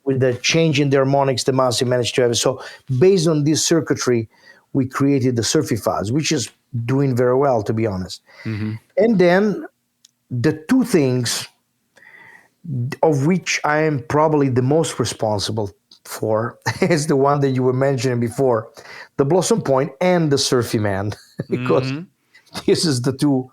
with the change in the harmonics, the mass, he managed to have it. So based on this circuitry, we created the Surfy Fuzz, which is doing very well, to be honest. And then the two things of which I am probably the most responsible for is the one that you were mentioning before, the Blossom Point and the Surfy Man, because this is the two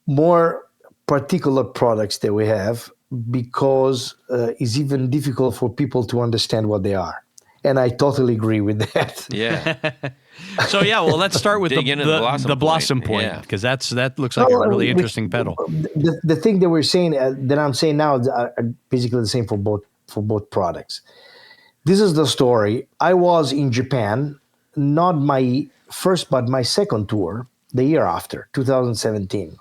more particular products that we have, because it's even difficult for people to understand what they are. And I totally agree with that. Yeah. So well, let's start with Dig into the Blossom Point, yeah. because that looks like a really interesting pedal. The thing that we're saying, that I'm saying now, are basically the same for both products. This is the story. I was in Japan, not my first, but my second tour, the year after, 2017.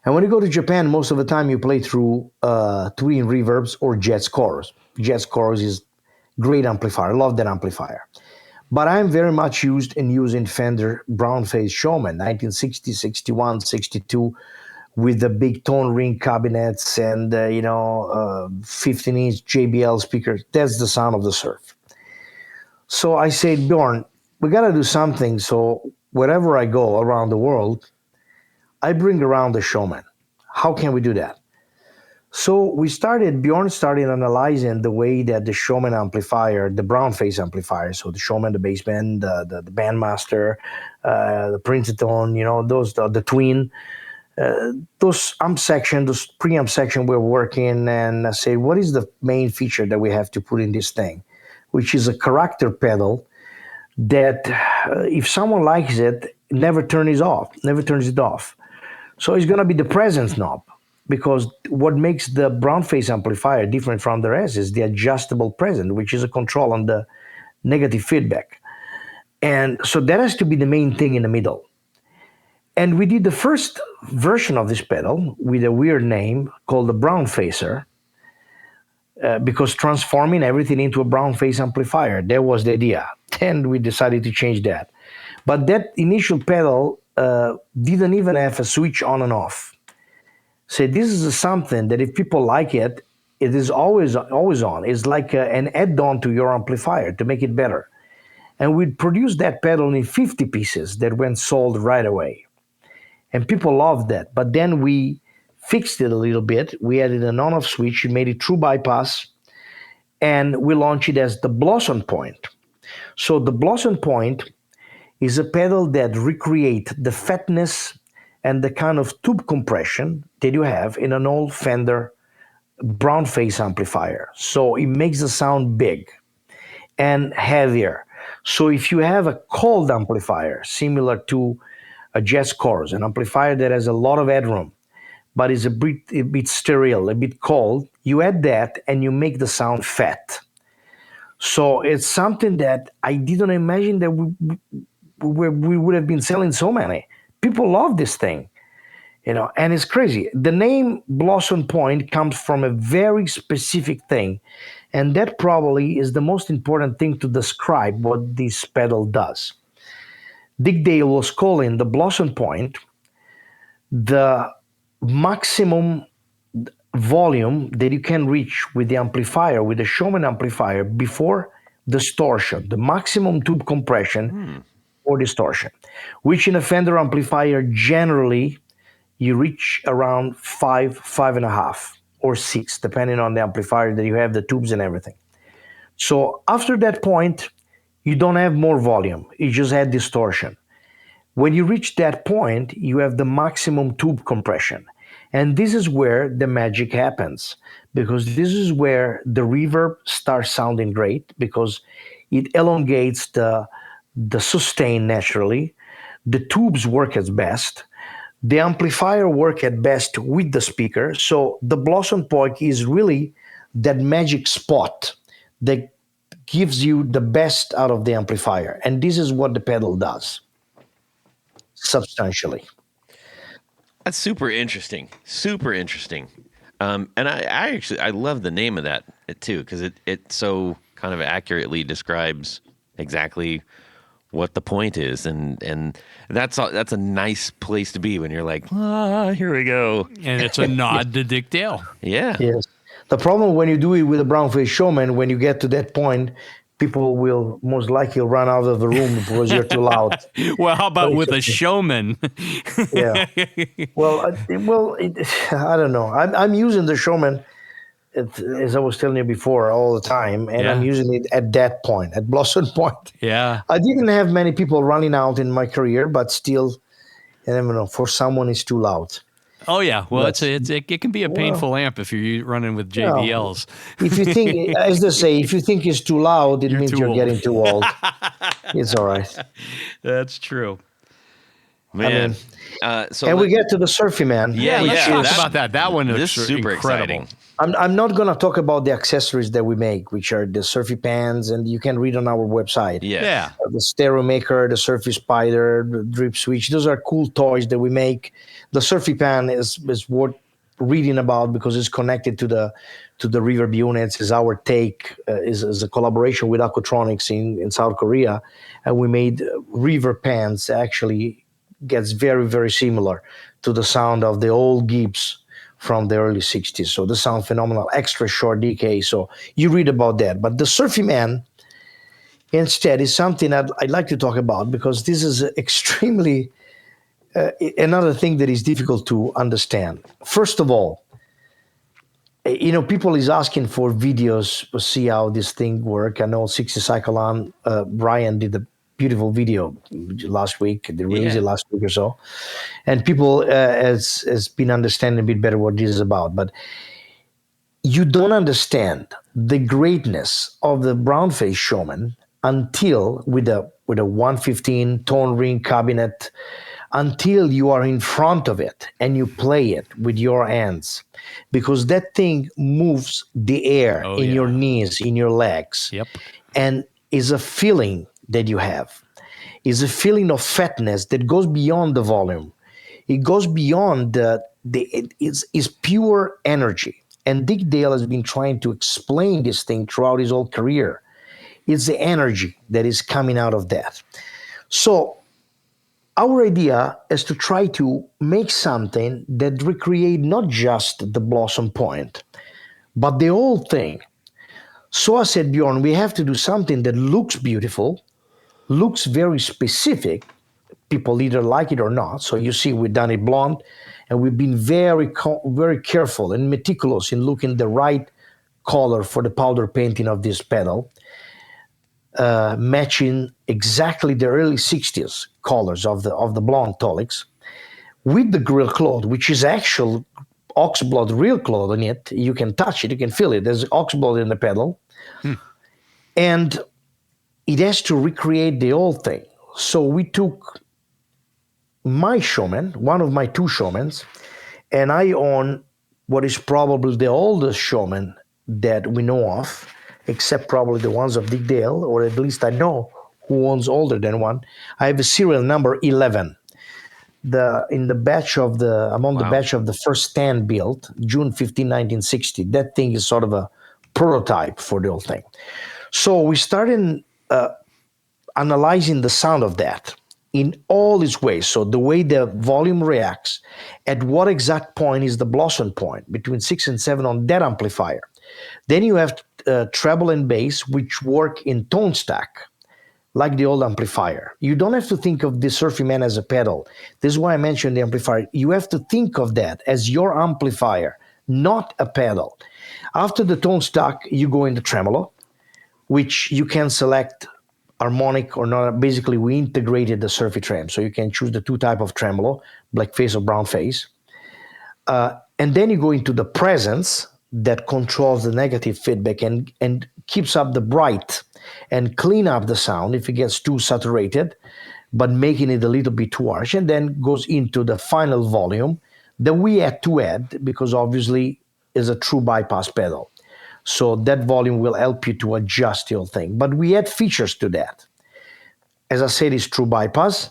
And when you go to Japan, most of the time you play through twin reverbs or Jets Chorus. Jets Chorus is great amplifier. I love that amplifier. But I'm very much using Fender Brownface Showman, 1960, 61, 62, with the big tone ring cabinets and 15-inch JBL speakers. That's the sound of the surf. So I said, Bjorn, we got to do something. So wherever I go around the world, I bring around the Showman. How can we do that? So Bjorn started analyzing the way that the Showman amplifier, the Brownface amplifier, so the Showman, the Bassman, the Bandmaster, the Princeton, the Twin, those preamp section we're working, and I say, what is the main feature that we have to put in this thing, which is a character pedal that if someone likes it, never turns it off. So it's going to be the presence knob. because what makes the brown face amplifier different from the rest is the adjustable present, which is a control on the negative feedback. And so that has to be the main thing in the middle. And we did the first version of this pedal with a weird name called the brown facer, because transforming everything into a brown face amplifier, that was the idea. Then we decided to change that. But that initial pedal didn't even have a switch on and off. So this is something that if people like it, it is always on. It's like an add-on to your amplifier to make it better. And we produced that pedal in 50 pieces that went sold right away. And people loved that. But then we fixed it a little bit. We added an on-off switch. We made it true bypass. And we launched it as the Blossom Point. So the Blossom Point is a pedal that recreates the fatness and the kind of tube compression that you have in an old Fender brown face amplifier. So it makes the sound big and heavier. So if you have a cold amplifier, similar to a Jazz Chorus, an amplifier that has a lot of headroom, but is a bit sterile, a bit cold, you add that and you make the sound fat. So it's something that I didn't imagine that we would have been selling so many. People love this thing, and it's crazy. The name Blossom Point comes from a very specific thing, and that probably is the most important thing to describe what this pedal does. Dick Dale was calling the Blossom Point the maximum volume that you can reach with the amplifier, with the Showman amplifier, before distortion, the maximum tube compression or distortion, which in a Fender amplifier, generally, you reach around 5, 5.5, or 6, depending on the amplifier that you have, the tubes and everything. So after that point, you don't have more volume. You just add distortion. When you reach that point, you have the maximum tube compression. And this is where the magic happens, because this is where the reverb starts sounding great, because it elongates the sustain naturally. The tubes work at best. The amplifier work at best with the speaker. So the Blossom Point is really that magic spot that gives you the best out of the amplifier. And this is what the pedal does, substantially. That's super interesting. Super interesting. And I love the name of that too, because it so kind of accurately describes exactly what the point is, and that's a nice place to be when you're like, here we go. And it's a nod to Dick Dale. Yeah. Yes. The problem when you do it with a brown face Showman, when you get to that point, people will most likely run out of the room because you're too loud. Well, how about with a Showman? Yeah. Well, I don't know. I'm using the Showman, as I was telling you before, all the time, and I'm using it at that point, at Blossom Point. Yeah. I didn't have many people running out in my career, but still, I don't know, for someone it's too loud. Oh yeah, well, it can be a painful amp if you're running with JBLs. If you think, as they say, if you think it's too loud, it means you're getting too old. It's all right. That's true, man. And we get to the Surfy, man. Yeah, let's talk about that. That one is super incredible. exciting. I'm not going to talk about the accessories that we make, which are the Surfy pans, and you can read on our website. Yeah. The stereo maker, the Surfy Spider, the drip switch. Those are cool toys that we make. The Surfy pan is worth reading about because it's connected to the reverb units. Is our take is a collaboration with Aquatronics in South Korea, and we made reverb pans. Actually, gets very, very similar to the sound of the old Gibbs from the early 60s. So the sound phenomenal, extra short decay. So you read about that. But the Surfy Man, instead, is something I'd like to talk about, because this is extremely another thing that is difficult to understand. First of all, people is asking for videos to see how this thing work. I know 60 Cycle On, Brian did a beautiful video last week. They released it last week or so, and people has been understanding a bit better what this is about. But you don't understand the greatness of the brown face Showman until with a 115 tone ring cabinet until you are in front of it and you play it with your hands, because that thing moves the air in your knees, in your legs. Yep. And is a feeling that you have. Is a feeling of fatness that goes beyond the volume. It goes beyond it's pure energy. And Dick Dale has been trying to explain this thing throughout his whole career. It's the energy that is coming out of that. So our idea is to try to make something that recreate not just the Blossom Point, but the whole thing. So I said, Bjorn, we have to do something that looks beautiful, looks very specific. People either like it or not. So you see, we've done it blonde, and we've been very careful and meticulous in looking the right color for the powder painting of this pedal, matching exactly the early 60s colors of the blonde Tolix with the grill cloth, which is actual oxblood real cloth on it. You can touch it, you can feel it. There's oxblood in the pedal. And it has to recreate the whole thing. So we took my Showman, one of my two Showmans, and I own what is probably the oldest Showman that we know of, except probably the ones of Dick Dale, or at least I know who owns older than one. I have a serial number 11. I'm the batch of the first stand built, June 15, 1960. That thing is sort of a prototype for the whole thing. So we started analyzing the sound of that in all its ways. So the way the volume reacts, at what exact point is the Blossom Point, between 6 and 7 on that amplifier. Then you have treble and bass, which work in tone stack, like the old amplifier. You don't have to think of the Surfy Man as a pedal. This is why I mentioned the amplifier. You have to think of that as your amplifier, not a pedal. After the tone stack, you go into tremolo, which you can select harmonic or not. Basically, we integrated the Surfy trem, so you can choose the two type of tremolo, black face or brown face. And then you go into the presence that controls the negative feedback and keeps up the bright and clean up the sound if it gets too saturated, but making it a little bit too harsh, and then goes into the final volume that we had to add because obviously is a true bypass pedal. So that volume will help you to adjust your thing. But we add features to that. As I said, it's true bypass.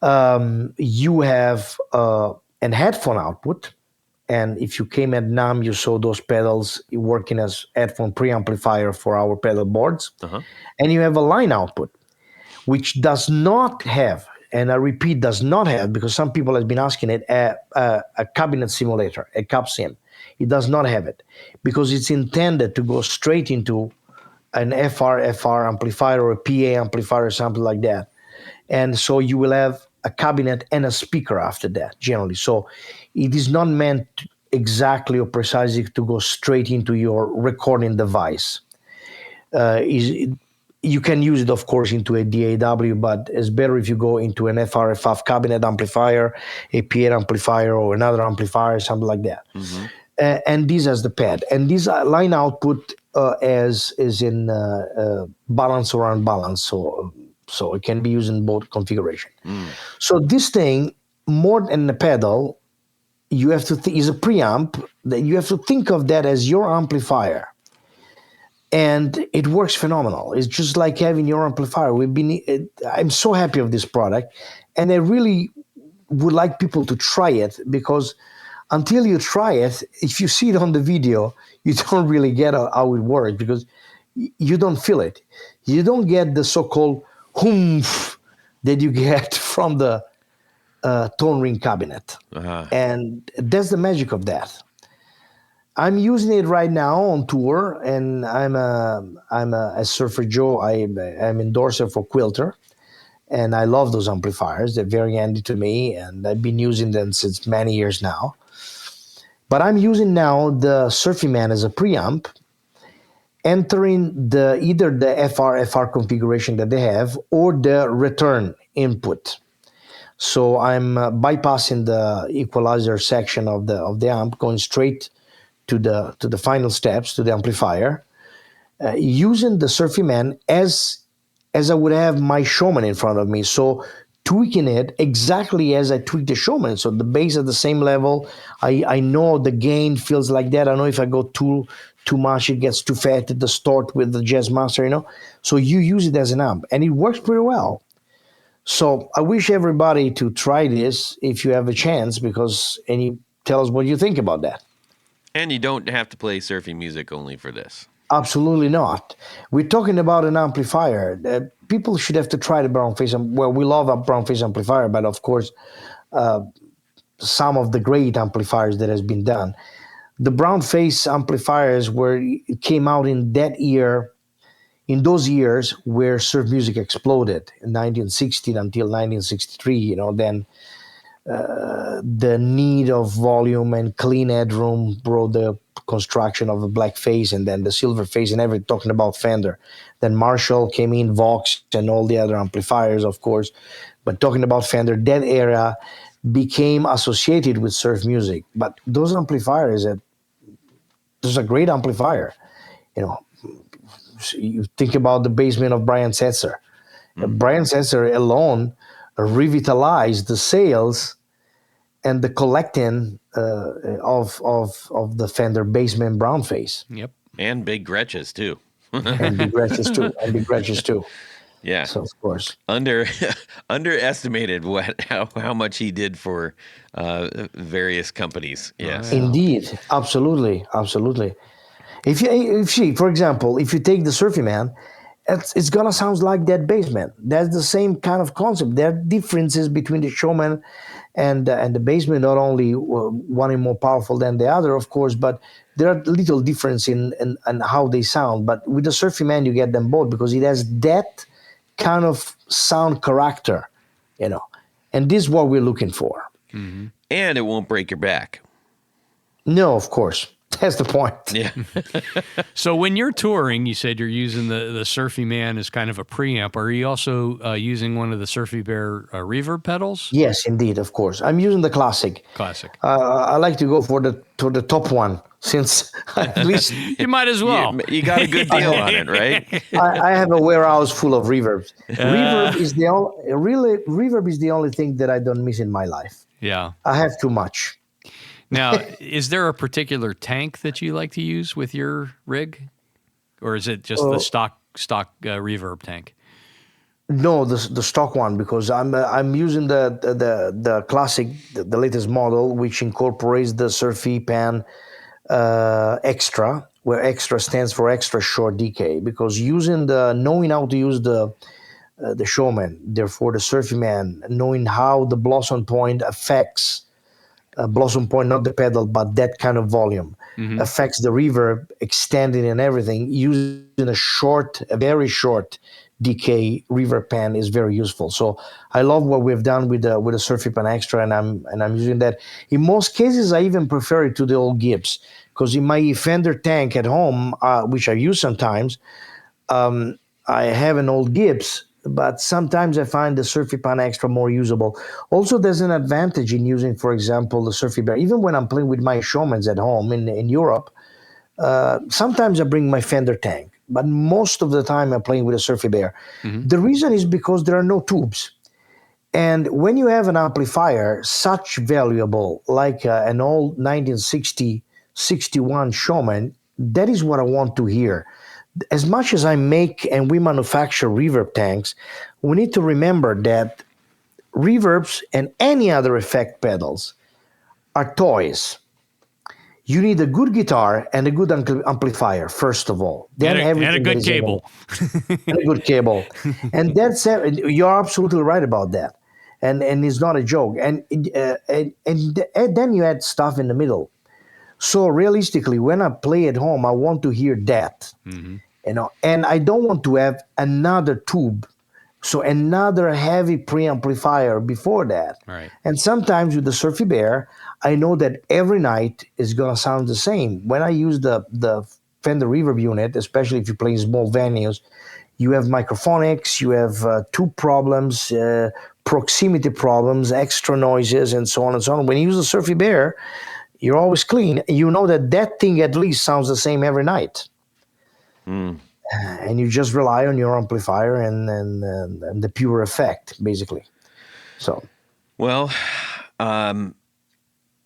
You have an headphone output. And if you came at NAMM, you saw those pedals working as headphone preamplifier for our pedal boards. And you have a line output, which does not have, and I repeat, does not have, because some people have been asking it, a cabinet simulator, a cab sim. It does not have it, because it's intended to go straight into an FR amplifier or a PA amplifier or something like that. And so you will have a cabinet and a speaker after that, generally. So it is not meant exactly or precisely to go straight into your recording device. You can use it, of course, into a DAW, but it's better if you go into an FR/FF cabinet amplifier, a PA amplifier, or another amplifier, something like that. And this as the pad. And this line output is in balance or unbalanced, so it can be used in both configuration. So this thing, more than a pedal, you have to is a preamp that you have to think of that as your amplifier, and it works phenomenal. It's just like having your amplifier. I'm so happy of this product, and I really would like people to try it, because until you try it, if you see it on the video, you don't really get how it works, because you don't feel it. You don't get the so-called oomph that you get from the tone ring cabinet. And that's the magic of that. I'm using it right now on tour, and I'm a Surfer Joe. I'm endorser for Quilter, and I love those amplifiers. They're very handy to me, and I've been using them since many years now. But I'm using now the Surfy Man as a preamp, entering either the FR configuration that they have or the return input. So I'm bypassing the equalizer section of the amp, going straight to the final steps, to the amplifier, using the Surfy Man as I would have my Showman in front of me. So tweaking it exactly as I tweak the Showman. So the bass at the same level. I know the gain feels like that. I know if I go too much, it gets too fat to distort with the Jazz Master, So you use it as an amp, and it works pretty well. So I wish everybody to try this if you have a chance, and you tell us what you think about that. And you don't have to play surfy music only for this. Absolutely not. We're talking about an amplifier. People should have to try the brown face. Well, we love a brown face amplifier, but of course, some of the great amplifiers that has been done. The brown face amplifiers came out in those years where surf music exploded in 1960 until 1963. Then the need of volume and clean headroom brought the construction of a black face and then the silver face and everything, talking about Fender. Then Marshall came in, Vox, and all the other amplifiers, of course. But talking about Fender, that era became associated with surf music. But those amplifiers, there's a great amplifier. You think about the basement of Brian Setzer. Brian Setzer alone revitalized the sales and the collecting of the Fender Bassman brown face. Yep. And big Gretches too. And big Gretches too. Yeah. So of course. Underestimated how much he did for various companies. Yes. Indeed. Absolutely. If you, for example, if you take the Surfy Man, it's gonna sound like that Bassman. That's the same kind of concept. There are differences between the Showman and the Bassman. Not only one is more powerful than the other, of course, but there are little difference in how they sound. But with the Surfy Man, you get them both because it has that kind of sound character, and this is what we're looking for. Mm-hmm. And it won't break your back. No, of course. That's the point. Yeah. So when you're touring, you said you're using the Surfy Man as kind of a preamp. Are you also using one of the Surfy Bear reverb pedals? Yes, indeed, of course. I'm using the classic. I like to go for the top one, since at least you might as well. You got a good deal on it, right? I have a warehouse full of reverbs. Reverb is the only thing that I don't miss in my life. Yeah. I have too much. Now, is there a particular tank that you like to use with your rig, or is it just the stock reverb tank? No, the stock one, because I'm using the classic, the latest model, which incorporates the Surfy Pan Extra, where Extra stands for extra short decay. Because knowing how to use the Showman, therefore the Surfy Man, knowing how the blossom point affects. Blossom point, not the pedal, but that kind of volume affects the reverb, extending and everything. Using a very short decay reverb pan is very useful. So I love what we've done with the Surfy Pan Extra, and I'm using that. In most cases, I even prefer it to the old Gibbs, because in my Fender tank at home, which I use sometimes, I have an old Gibbs. But sometimes I find the Surfy Pan Extra more usable. Also, there's an advantage in using, for example, the Surfy Bear. Even when I'm playing with my Showmans at home in Europe, sometimes I bring my Fender tank. But most of the time I'm playing with a Surfy Bear. Mm-hmm. The reason is because there are no tubes. And when you have an amplifier such valuable, like an old 1960-61 Showman, that is what I want to hear. As much as I make and we manufacture reverb tanks, we need to remember that reverbs and any other effect pedals are toys. You need a good guitar and a good amplifier, first of all. Then and a good cable. And a good cable. And that's you're absolutely right about that. And it's not a joke. And then you add stuff in the middle. So realistically, when I play at home, I want to hear that, and I don't want to have another tube, so another heavy preamplifier before that. Right. And sometimes with the Surfy Bear, I know that every night is gonna sound the same. When I use the Fender reverb unit, especially if you play in small venues, you have microphonics, you have tube problems, proximity problems, extra noises, and so on and so on. When you use the Surfy Bear, you're always clean. You know that thing at least sounds the same every night. And you just rely on your amplifier and the pure effect, basically. So. Well,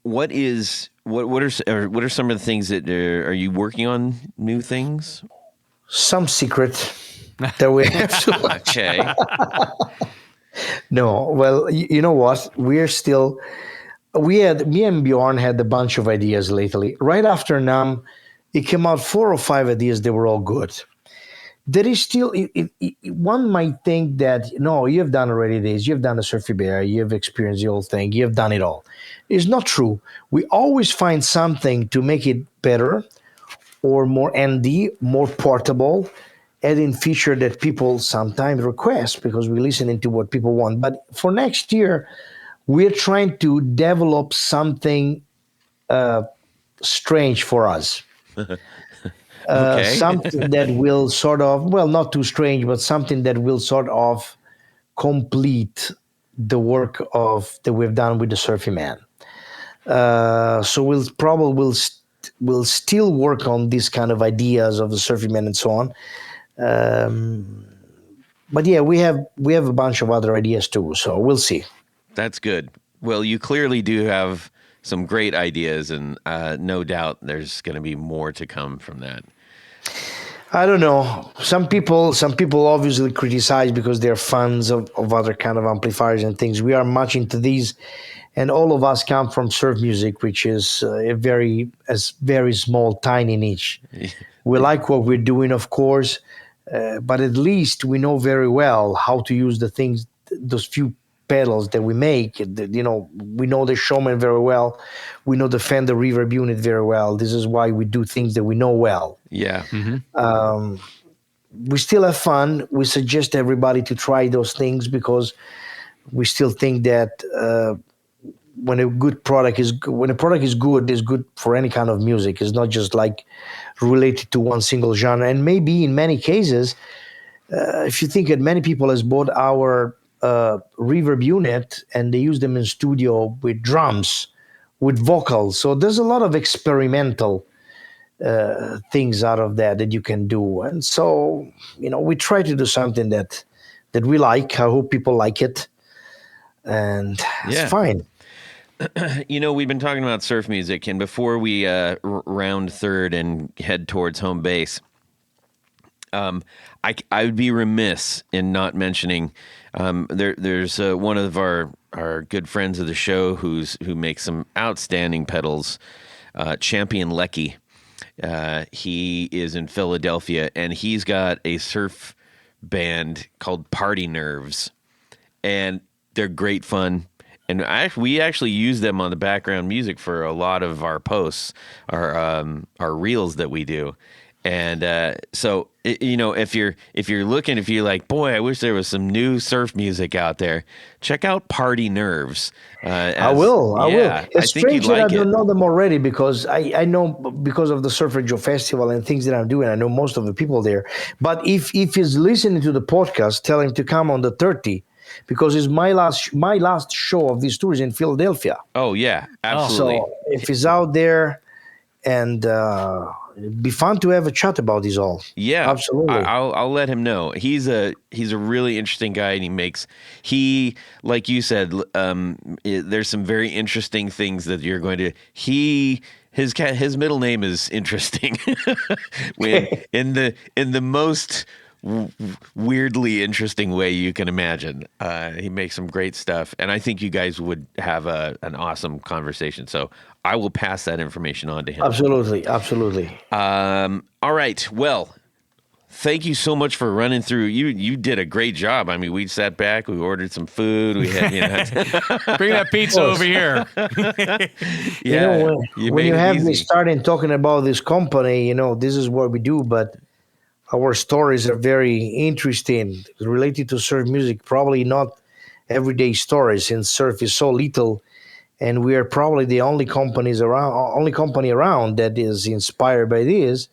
what are some of the things that are you working on? New things? Some secret that we have to. Okay. No, well, you know what? Me and Bjorn had a bunch of ideas lately. Right after NAM, it came out 4 or 5 ideas. They were all good. There is still, one might think that, no, you've done already this, you've done the Surfy Bear, you've experienced the whole thing, you've done it all. It's not true. We always find something to make it better or more handy, more portable, adding feature that people sometimes request because we're listening to what people want. But for next year, we're trying to develop something strange for us. Okay. Something that will sort of, well, not too strange, but something that will sort of complete the work that we've done with the Surfy Man. So we'll still work on these kind of ideas of the Surfy Man and so on. But yeah, we have a bunch of other ideas too. So we'll see. That's good. Well, you clearly do have some great ideas, and no doubt there's going to be more to come from that. I don't know. Some people obviously criticize because they're fans of other kind of amplifiers and things. We are much into these, and all of us come from surf music, which is a very small, tiny niche. We like what we're doing, of course, but at least we know very well how to use the things, those few pedals that we make. We know the Showman very well. We know the Fender reverb unit very well. This is why we do things that we know well. Yeah. Mm-hmm. We still have fun. We suggest everybody to try those things because we still think that when a product is good, it's good for any kind of music. It's not just like related to one single genre. And maybe in many cases, if you think that many people has bought our reverb unit and they use them in studio with drums, with vocals. So there's a lot of experimental things out of that you can do. And so, we try to do something that we like. I hope people like it. And it's fine. We've been talking about surf music, and before we round third and head towards home base, I would be remiss in not mentioning there's one of our good friends of the show who makes some outstanding pedals, Champion Lecky. He is in Philadelphia, and he's got a surf band called Party Nerves, and they're great fun. And we actually use them on the background music for a lot of our posts, our reels that we do. And so, if you're looking, if you're like, boy, I wish there was some new surf music out there, check out Party Nerves. I will. It's strange that I don't know them already because I know because of the Surf Radio Festival and things that I'm doing. I know most of the people there. But if he's listening to the podcast, tell him to come on the 30. Because it's my last show of these tours in Philadelphia. Oh yeah, absolutely. So if he's out there, and it'd be fun to have a chat about this all. Yeah, absolutely. I'll let him know. He's a really interesting guy, and he like you said, there's some very interesting things that you're going to. His middle name is interesting. in the most weirdly interesting way you can imagine. He makes some great stuff, and I think you guys would have an awesome conversation. So I will pass that information on to him. Absolutely. All right. Well, thank you so much for running through. You did a great job. I mean, we sat back, we ordered some food, we had bring that pizza over here. When you have me starting talking about this company, this is what we do, but our stories are very interesting related to surf music, probably not everyday stories, since surf is so little, and we are probably the only company around that is inspired by this.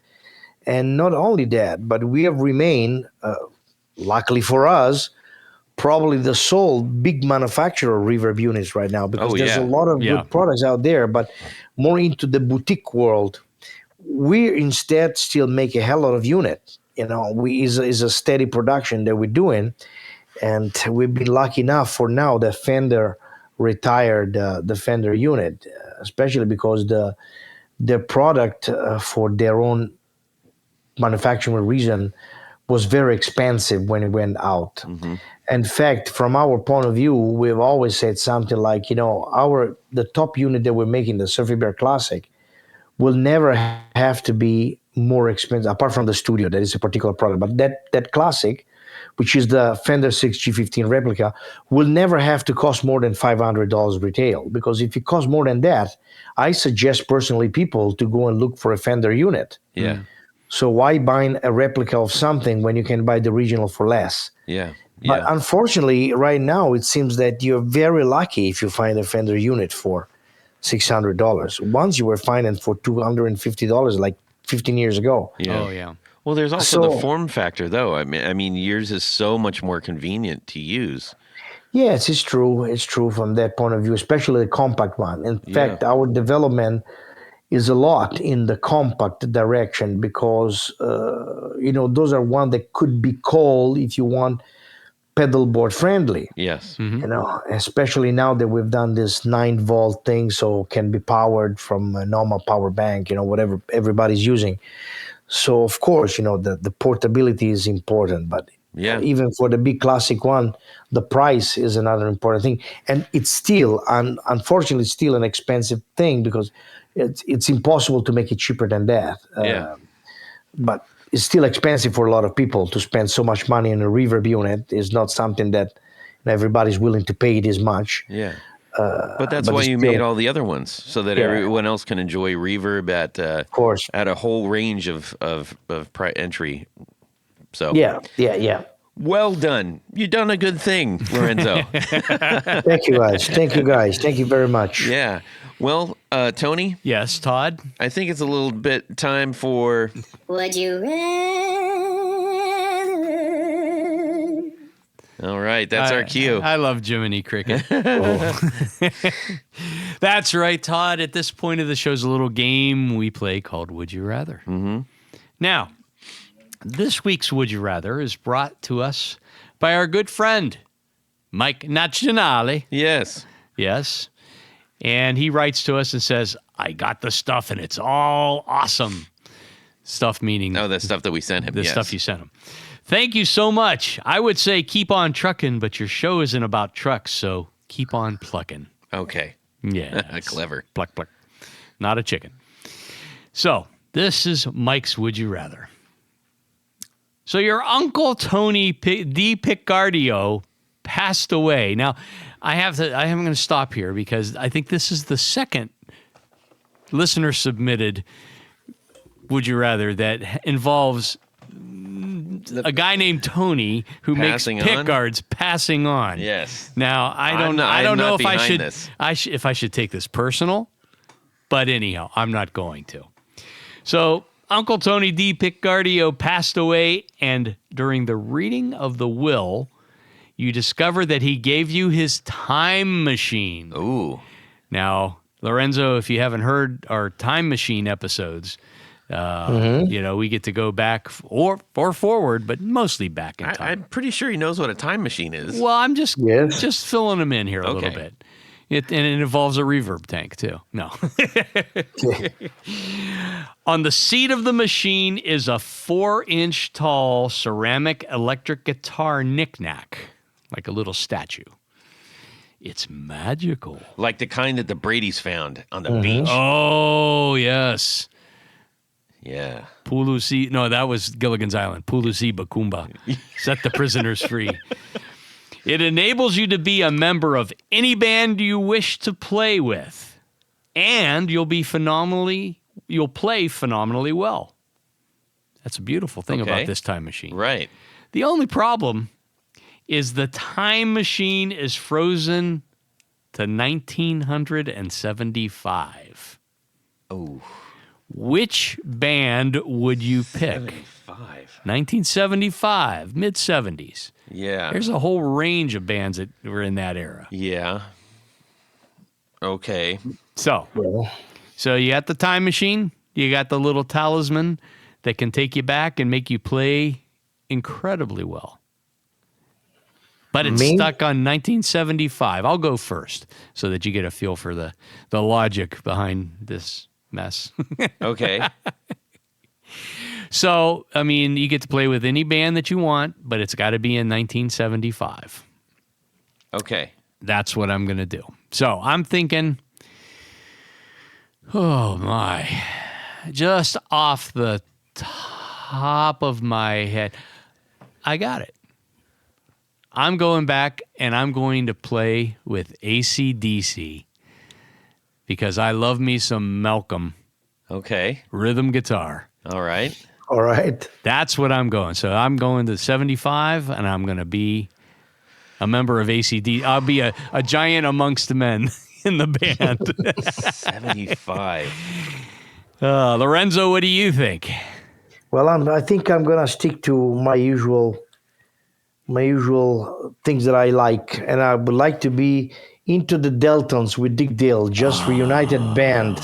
And not only that, but we have remained, luckily for us, probably the sole big manufacturer of reverb units right now, because there's a lot of good products out there, but more into the boutique world. We instead still make a hell lot of units. Is a steady production that we're doing, And we've been lucky enough for now that Fender retired the Fender unit, especially because their product for their own manufacturing reason was very expensive when it went out. Mm-hmm. In fact, from our point of view, we've always said something like, the top unit that we're making, the Surfy Bear Classic, will never have to be more expensive, apart from the studio, that is a particular product. But that Classic, which is the Fender 6G15 replica, will never have to cost more than $500 retail. Because if it costs more than that, I suggest personally people to go and look for a Fender unit. Yeah. So why buy a replica of something when you can buy the original for less? Yeah. But unfortunately, right now, it seems that you're very lucky if you find a Fender unit for $600. Once you were finding for $250 like 15 years ago. Yeah. Oh, yeah. Well, there's also the So- form factor, though. I mean, yours is so much more convenient to use. Yes, it's true. It's true from that point of view, especially the compact one. In fact, our development is a lot in the compact direction because, those are one that could be called, if you want, pedal board friendly. Yes. Especially now that we've done this 9-volt thing, so can be powered from a normal power bank, whatever everybody's using. So of course, the portability is important, but even for the big classic one, the price is another important thing, and it's still, unfortunately, still an expensive thing because it's impossible to make it cheaper than that. But it's still expensive for a lot of people to spend so much money on a reverb unit. Is not something that everybody's willing to pay this much. Yeah. But that's why you made all the other ones, so that everyone else can enjoy reverb at of course, at a whole range of entry. So yeah. Well done. You've done a good thing, Lorenzo. Thank you, guys. Thank you very much. Yeah. Well, Tony? Yes, Todd? I think it's a little bit time for... Would you rather? All right, that's our cue. I love Jiminy Cricket. That's right, Todd. At this point of the show's a little game we play called Would You Rather. Mm-hmm. Now, this week's Would You Rather is brought to us by our good friend, Mike Nacionale. Yes. Yes. And he writes to us and says, I got the stuff and it's all awesome. Stuff meaning... Oh, the stuff that we sent him. The stuff you sent him. Thank you so much. I would say keep on trucking, but your show isn't about trucks, so keep on plucking. Okay. Yeah. Clever. Pluck, pluck. Not a chicken. So, this is Mike's Would You Rather. So, your Uncle Tony Di Picardio passed away. Now, I'm going to stop here because I think this is the second listener submitted Would You Rather that involves a guy named Tony who makes pick guards passing on. Yes. Now, I don't know if I should take this personal, but anyhow, I'm not going to. So, Uncle Tony Di Picardio passed away, and during the reading of the will, you discover that he gave you his time machine. Ooh. Now, Lorenzo, if you haven't heard our time machine episodes, we get to go back or forward, but mostly back in time. I'm pretty sure he knows what a time machine is. Well, I'm just filling him in here a little bit. And it involves a reverb tank, too. No. On the seat of the machine is a 4-inch tall ceramic electric guitar knick-knack, like a little statue. It's magical. Like the kind that the Brady's found on the beach. Oh, yes. Yeah. Pulusi. No, that was Gilligan's Island. Pulusi Bakumba. Set the prisoners free. It enables you to be a member of any band you wish to play with, and you'll play phenomenally well. That's a beautiful thing about this time machine. Right. The only problem is the time machine is frozen to 1975. Oh. Which band would you pick? 1975, mid-70s. Yeah. There's a whole range of bands that were in that era. Yeah. Okay. So you got the time machine, you got the little talisman that can take you back and make you play incredibly well. But it's Me? stuck on 1975. I'll go first so that you get a feel for the logic behind this mess. Okay. So, I mean, you get to play with any band that you want, but it's got to be in 1975. Okay. That's what I'm going to do. So I'm thinking, oh my, just off the top of my head, I got it. I'm going back and I'm going to play with AC/DC because I love me some Malcolm Okay. rhythm guitar. All right. All right. That's what I'm going. So I'm going to 75 and I'm going to be a member of AC/DC. I'll be a giant amongst the men in the band. 75. Lorenzo, what do you think? Well, I think I'm gonna stick to my usual things that I like, and I would like to be into the Deltons with Dick Dale, just reunited band,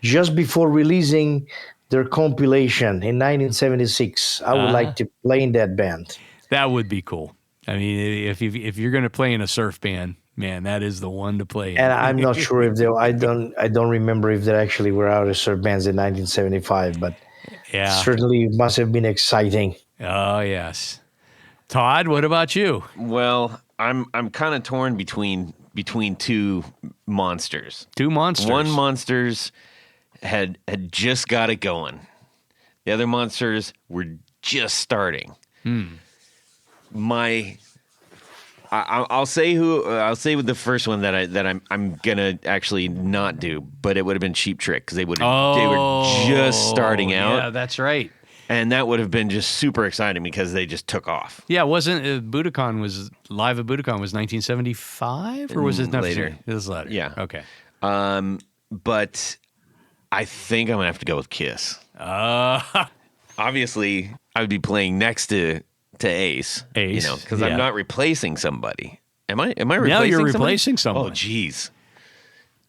just before releasing their compilation in 1976. I would like to play in that band. That would be cool. I mean, if you're going to play in a surf band, man, that is the one to play in. And I'm not sure if I don't remember if there actually were other surf bands in 1975, but Yeah. certainly it must have been exciting. Oh, yes. Todd, what about you? Well, I'm kind of torn between two monsters. Two monsters. One monsters had just got it going. The other monsters were just starting. I'll say the first one that I'm gonna actually not do, but it would have been Cheap Trick because they were just starting out. Yeah, that's right. And that would have been just super exciting because they just took off. Yeah, wasn't Budokan was live at Budokan was 1975 or was it Later? It was later. Yeah. Okay. But I think I'm gonna have to go with Kiss. Obviously, I would be playing next to Ace. Ace, because yeah. I'm not replacing somebody. Am I replacing? Now you're somebody? replacing someone. Oh, geez.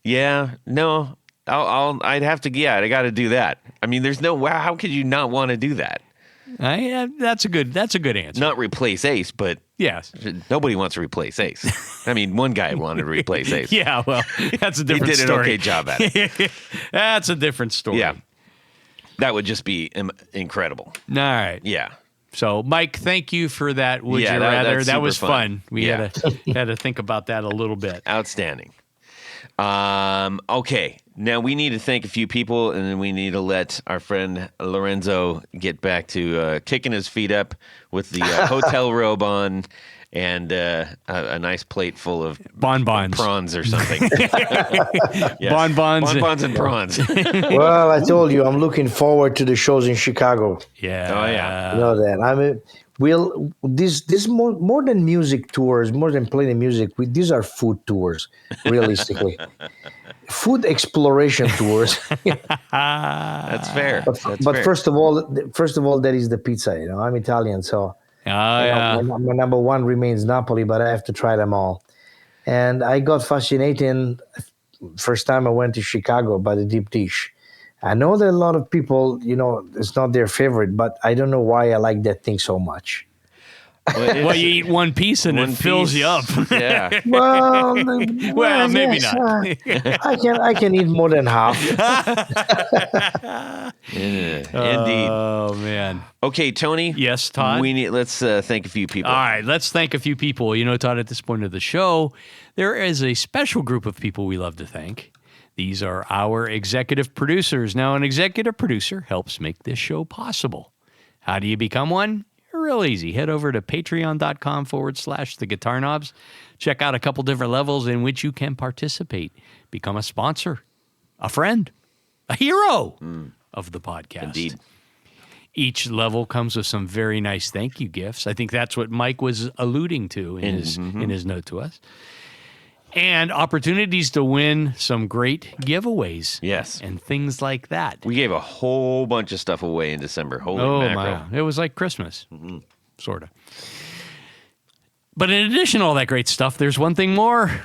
Yeah. No. I'd have to. Yeah, I got to do that. I mean, there's no. Wow. How could you not want to do that? That's a good answer. Not replace Ace, but Yes. nobody wants to replace Ace. I mean, one guy wanted to replace Ace. Yeah, well, that's a He different did story. an okay job at it. That's a different story. Yeah. That would just be incredible. All right. Yeah. So, Mike, thank you for that. Would Yeah, you that- rather? that's That super was fun. We Yeah. had to think about that a little bit. Outstanding. Okay. Now we need to thank a few people, and then we need to let our friend Lorenzo get back to kicking his feet up with the hotel robe on and a nice plate full of Bonbons. prawns or something. Yes. Bonbons. Bonbons and prawns. Well, I told you, I'm looking forward to the shows in Chicago. Yeah. Oh, yeah. You know that. I mean, this more than music tours, more than playing music. These are food tours, realistically. Food exploration tours. That's fair. But fair. first of all, there is the pizza. You know, I'm Italian, so Yeah. my number one remains Napoli, but I have to try them all. And I got fascinated first time I went to Chicago by the deep dish. I know that a lot of people, it's not their favorite, but I don't know why I like that thing so much. Well, you eat one piece and it fills you up. Yeah. Well, maybe yes, not. I can eat more than half. Indeed. Oh, man. Okay, Tony. Yes, Todd? Let's thank a few people. All right, let's thank a few people. Todd, at this point of the show, there is a special group of people we love to thank. These are our executive producers. Now, an executive producer helps make this show possible. How do you become one? Real easy. Head over to patreon.com/the Guitar Knobs. Check out a couple different levels in which you can participate. Become a sponsor, a friend, a hero of the podcast. Indeed. Each level comes with some very nice thank you gifts. I think that's what Mike was alluding to in his note to us. And opportunities to win some great giveaways. Yes. And things like that. We gave a whole bunch of stuff away in December. Holy mackerel. My. It was like Christmas, sort of. But in addition to all that great stuff, there's one thing more.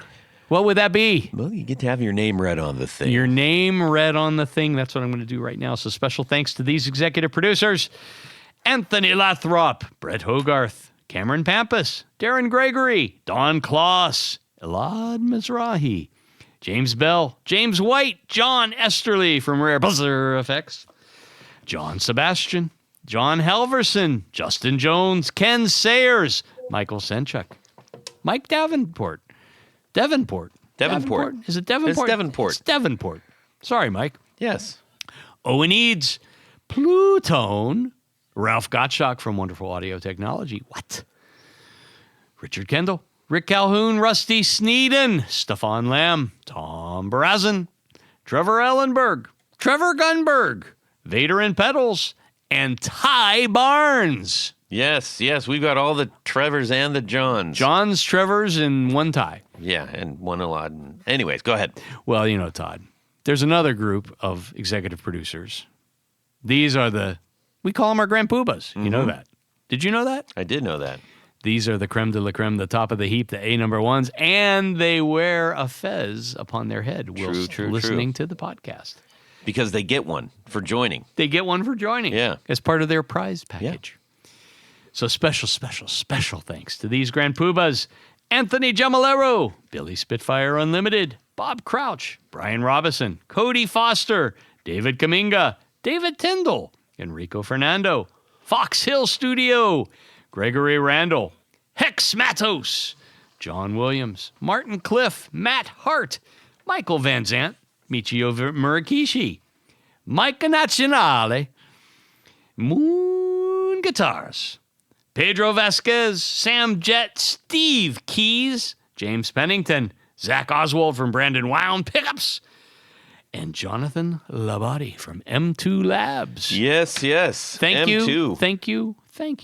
What would that be? Well, you get to have your name read on the thing. Your name read on the thing. That's what I'm going to do right now. So special thanks to these executive producers: Anthony Lathrop, Brett Hogarth, Cameron Pampas, Darren Gregory, Don Kloss, Elad Mizrahi, James Bell, James White, John Esterly from Rare Buzzer Effects, John Sebastian, John Halverson, Justin Jones, Ken Sayers, Michael Senchuk, Mike Davenport. Davenport. Is it Davenport? It's Davenport. It's Davenport. Sorry, Mike. Yes. Owen Eads, Plutone, Ralph Gottschalk from Wonderful Audio Technology. What? Richard Kendall, Rick Calhoun, Rusty Sneeden, Stefan Lamb, Tom Barazin, Trevor Ellenberg, Trevor Gunberg, Vader and Pedals, and Ty Barnes. Yes. We've got all the Trevors and the Johns. Johns, Trevors, and one Ty. Yeah, and one a lot. Anyways, go ahead. Well, you know, Todd, there's another group of executive producers. These are we call them our grand poobahs. You know that. Did you know that? I did know that. These are the creme de la creme, the top of the heap, the A number ones, and they wear a fez upon their head whilst listening to the podcast. Because they get one for joining. They get one for joining. Yeah. As part of their prize package. So special thanks to these grand poobahs. Anthony Jamalero, Billy Spitfire Unlimited, Bob Crouch, Brian Robison, Cody Foster, David Kaminga, David Tyndall, Enrico Fernando, Fox Hill Studio, Gregory Randall, Hex Matos, John Williams, Martin Cliff, Matt Hart, Michael Van Zant, Michio Murakishi, Mike Nazionale, Moon Guitars, Pedro Vasquez, Sam Jett, Steve Keys, James Pennington, Zach Oswald from Brandon Wound Pickups, and Jonathan Labate from M2 Labs. Yes. Thank M2. you. Thank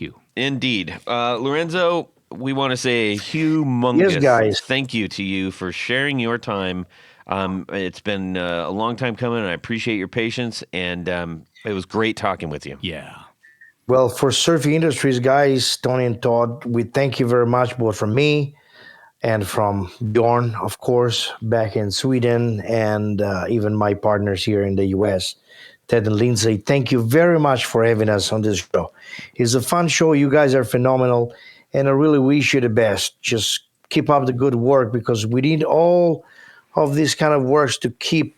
you. Indeed. Lorenzo, we want to say a humongous guys. thank you to you for sharing your time. It's been a long time coming, and I appreciate your patience, and it was great talking with you. Yeah. Well, for Surfy Industries, guys, Tony and Todd, we thank you very much, both from me and from Bjorn, of course, back in Sweden, and even my partners here in the U.S., Ted and Lindsay. Thank you very much for having us on this show. It's a fun show. You guys are phenomenal, and I really wish you the best. Just keep up the good work, because we need all of these kind of works to keep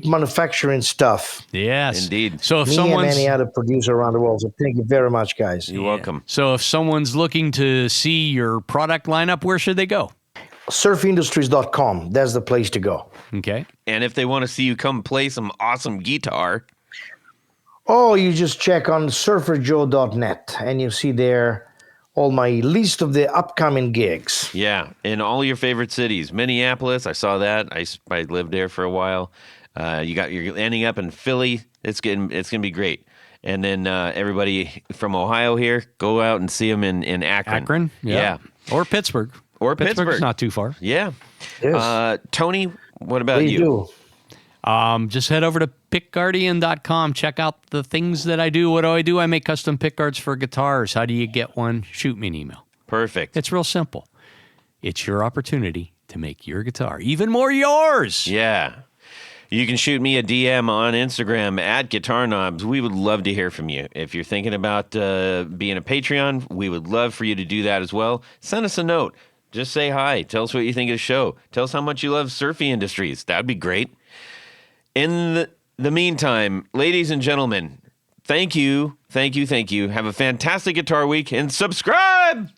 manufacturing stuff. Yes. Indeed. So if Me someone's and any other producer around the world. So thank you very much, guys. You're welcome. So if someone's looking to see your product lineup, where should they go? Surfindustries.com. That's the place to go. Okay. And if they want to see you come play some awesome guitar, Oh, you just check on surferjoe.net, and you see there all my list of the upcoming gigs. yeah, in all your favorite cities. Minneapolis, I saw that. I lived there for a while. You're ending up in Philly. It's gonna be great. And then everybody from Ohio here, go out and see them in Akron. Akron? Yeah. Or Pittsburgh. Or Pittsburgh's Pittsburgh. not too far. Yeah. Yes. Tony, what about Please you? do. Just head over to pickguardian.com. Check out the things that I do. What do I do? I make custom pickguards for guitars. How do you get one? Shoot me an email. Perfect. It's real simple. It's your opportunity to make your guitar even more yours. Yeah. You can shoot me a DM on Instagram at Guitar Knobs. We would love to hear from you. If you're thinking about being a Patreon, we would love for you to do that as well. Send us a note. Just say hi. Tell us what you think of the show. Tell us how much you love Surfy Industries. That'd be great. In the meantime, ladies and gentlemen, thank you. Have a fantastic guitar week, and subscribe.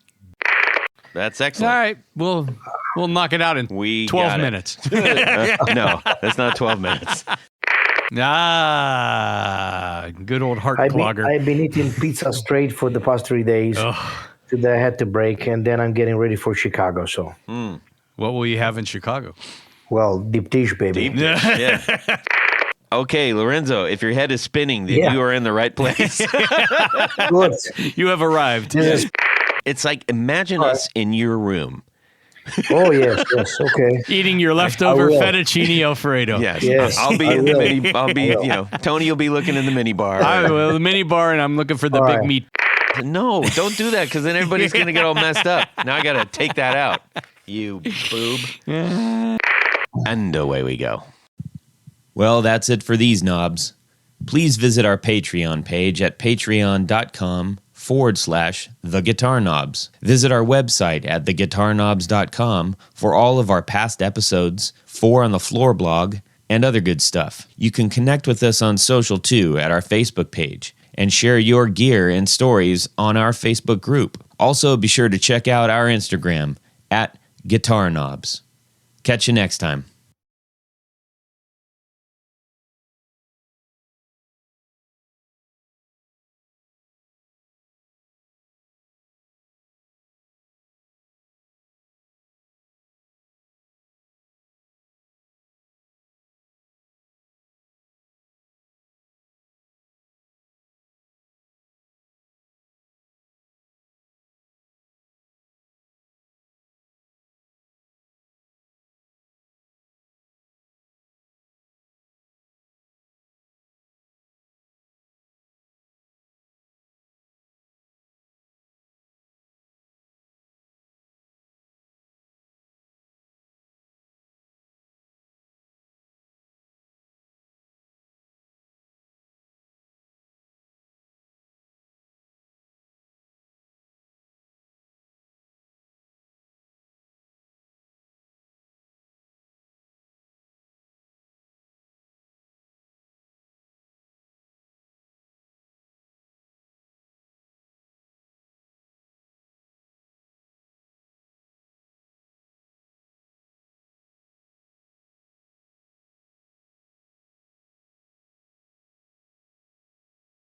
That's excellent. All right. We'll knock it out in We 12 got it. minutes. No, that's not 12 minutes. Good old heart I've clogger. been eating pizza straight for the past 3 days. Today I had to break, and then I'm getting ready for Chicago. So, What will you have in Chicago? well, deep dish, baby. Yeah. Okay, Lorenzo, if your head is spinning, then Yeah. you are in the right place. Good. You have arrived. Yes. It's like, imagine us in your room. Oh, yes. Okay. Eating your leftover will. fettuccine Alfredo. Yes, I'll be I in the will. mini. I'll be, Tony will be looking in the mini bar. The mini bar, and I'm looking for the All big right. meat. No, don't do that, because then everybody's going to get all messed up. Now I got to take that out. You boob. And away we go. Well, that's it for these knobs. Please visit our Patreon page at patreon.com/ facebook.com/theguitarknobs. Visit our website at theguitarknobs.com for all of our past episodes, 4 on the Floor blog, and other good stuff. You can connect with us on social too at our Facebook page and share your gear and stories on our Facebook group. Also, be sure to check out our Instagram at Guitar Knobs. Catch you next time.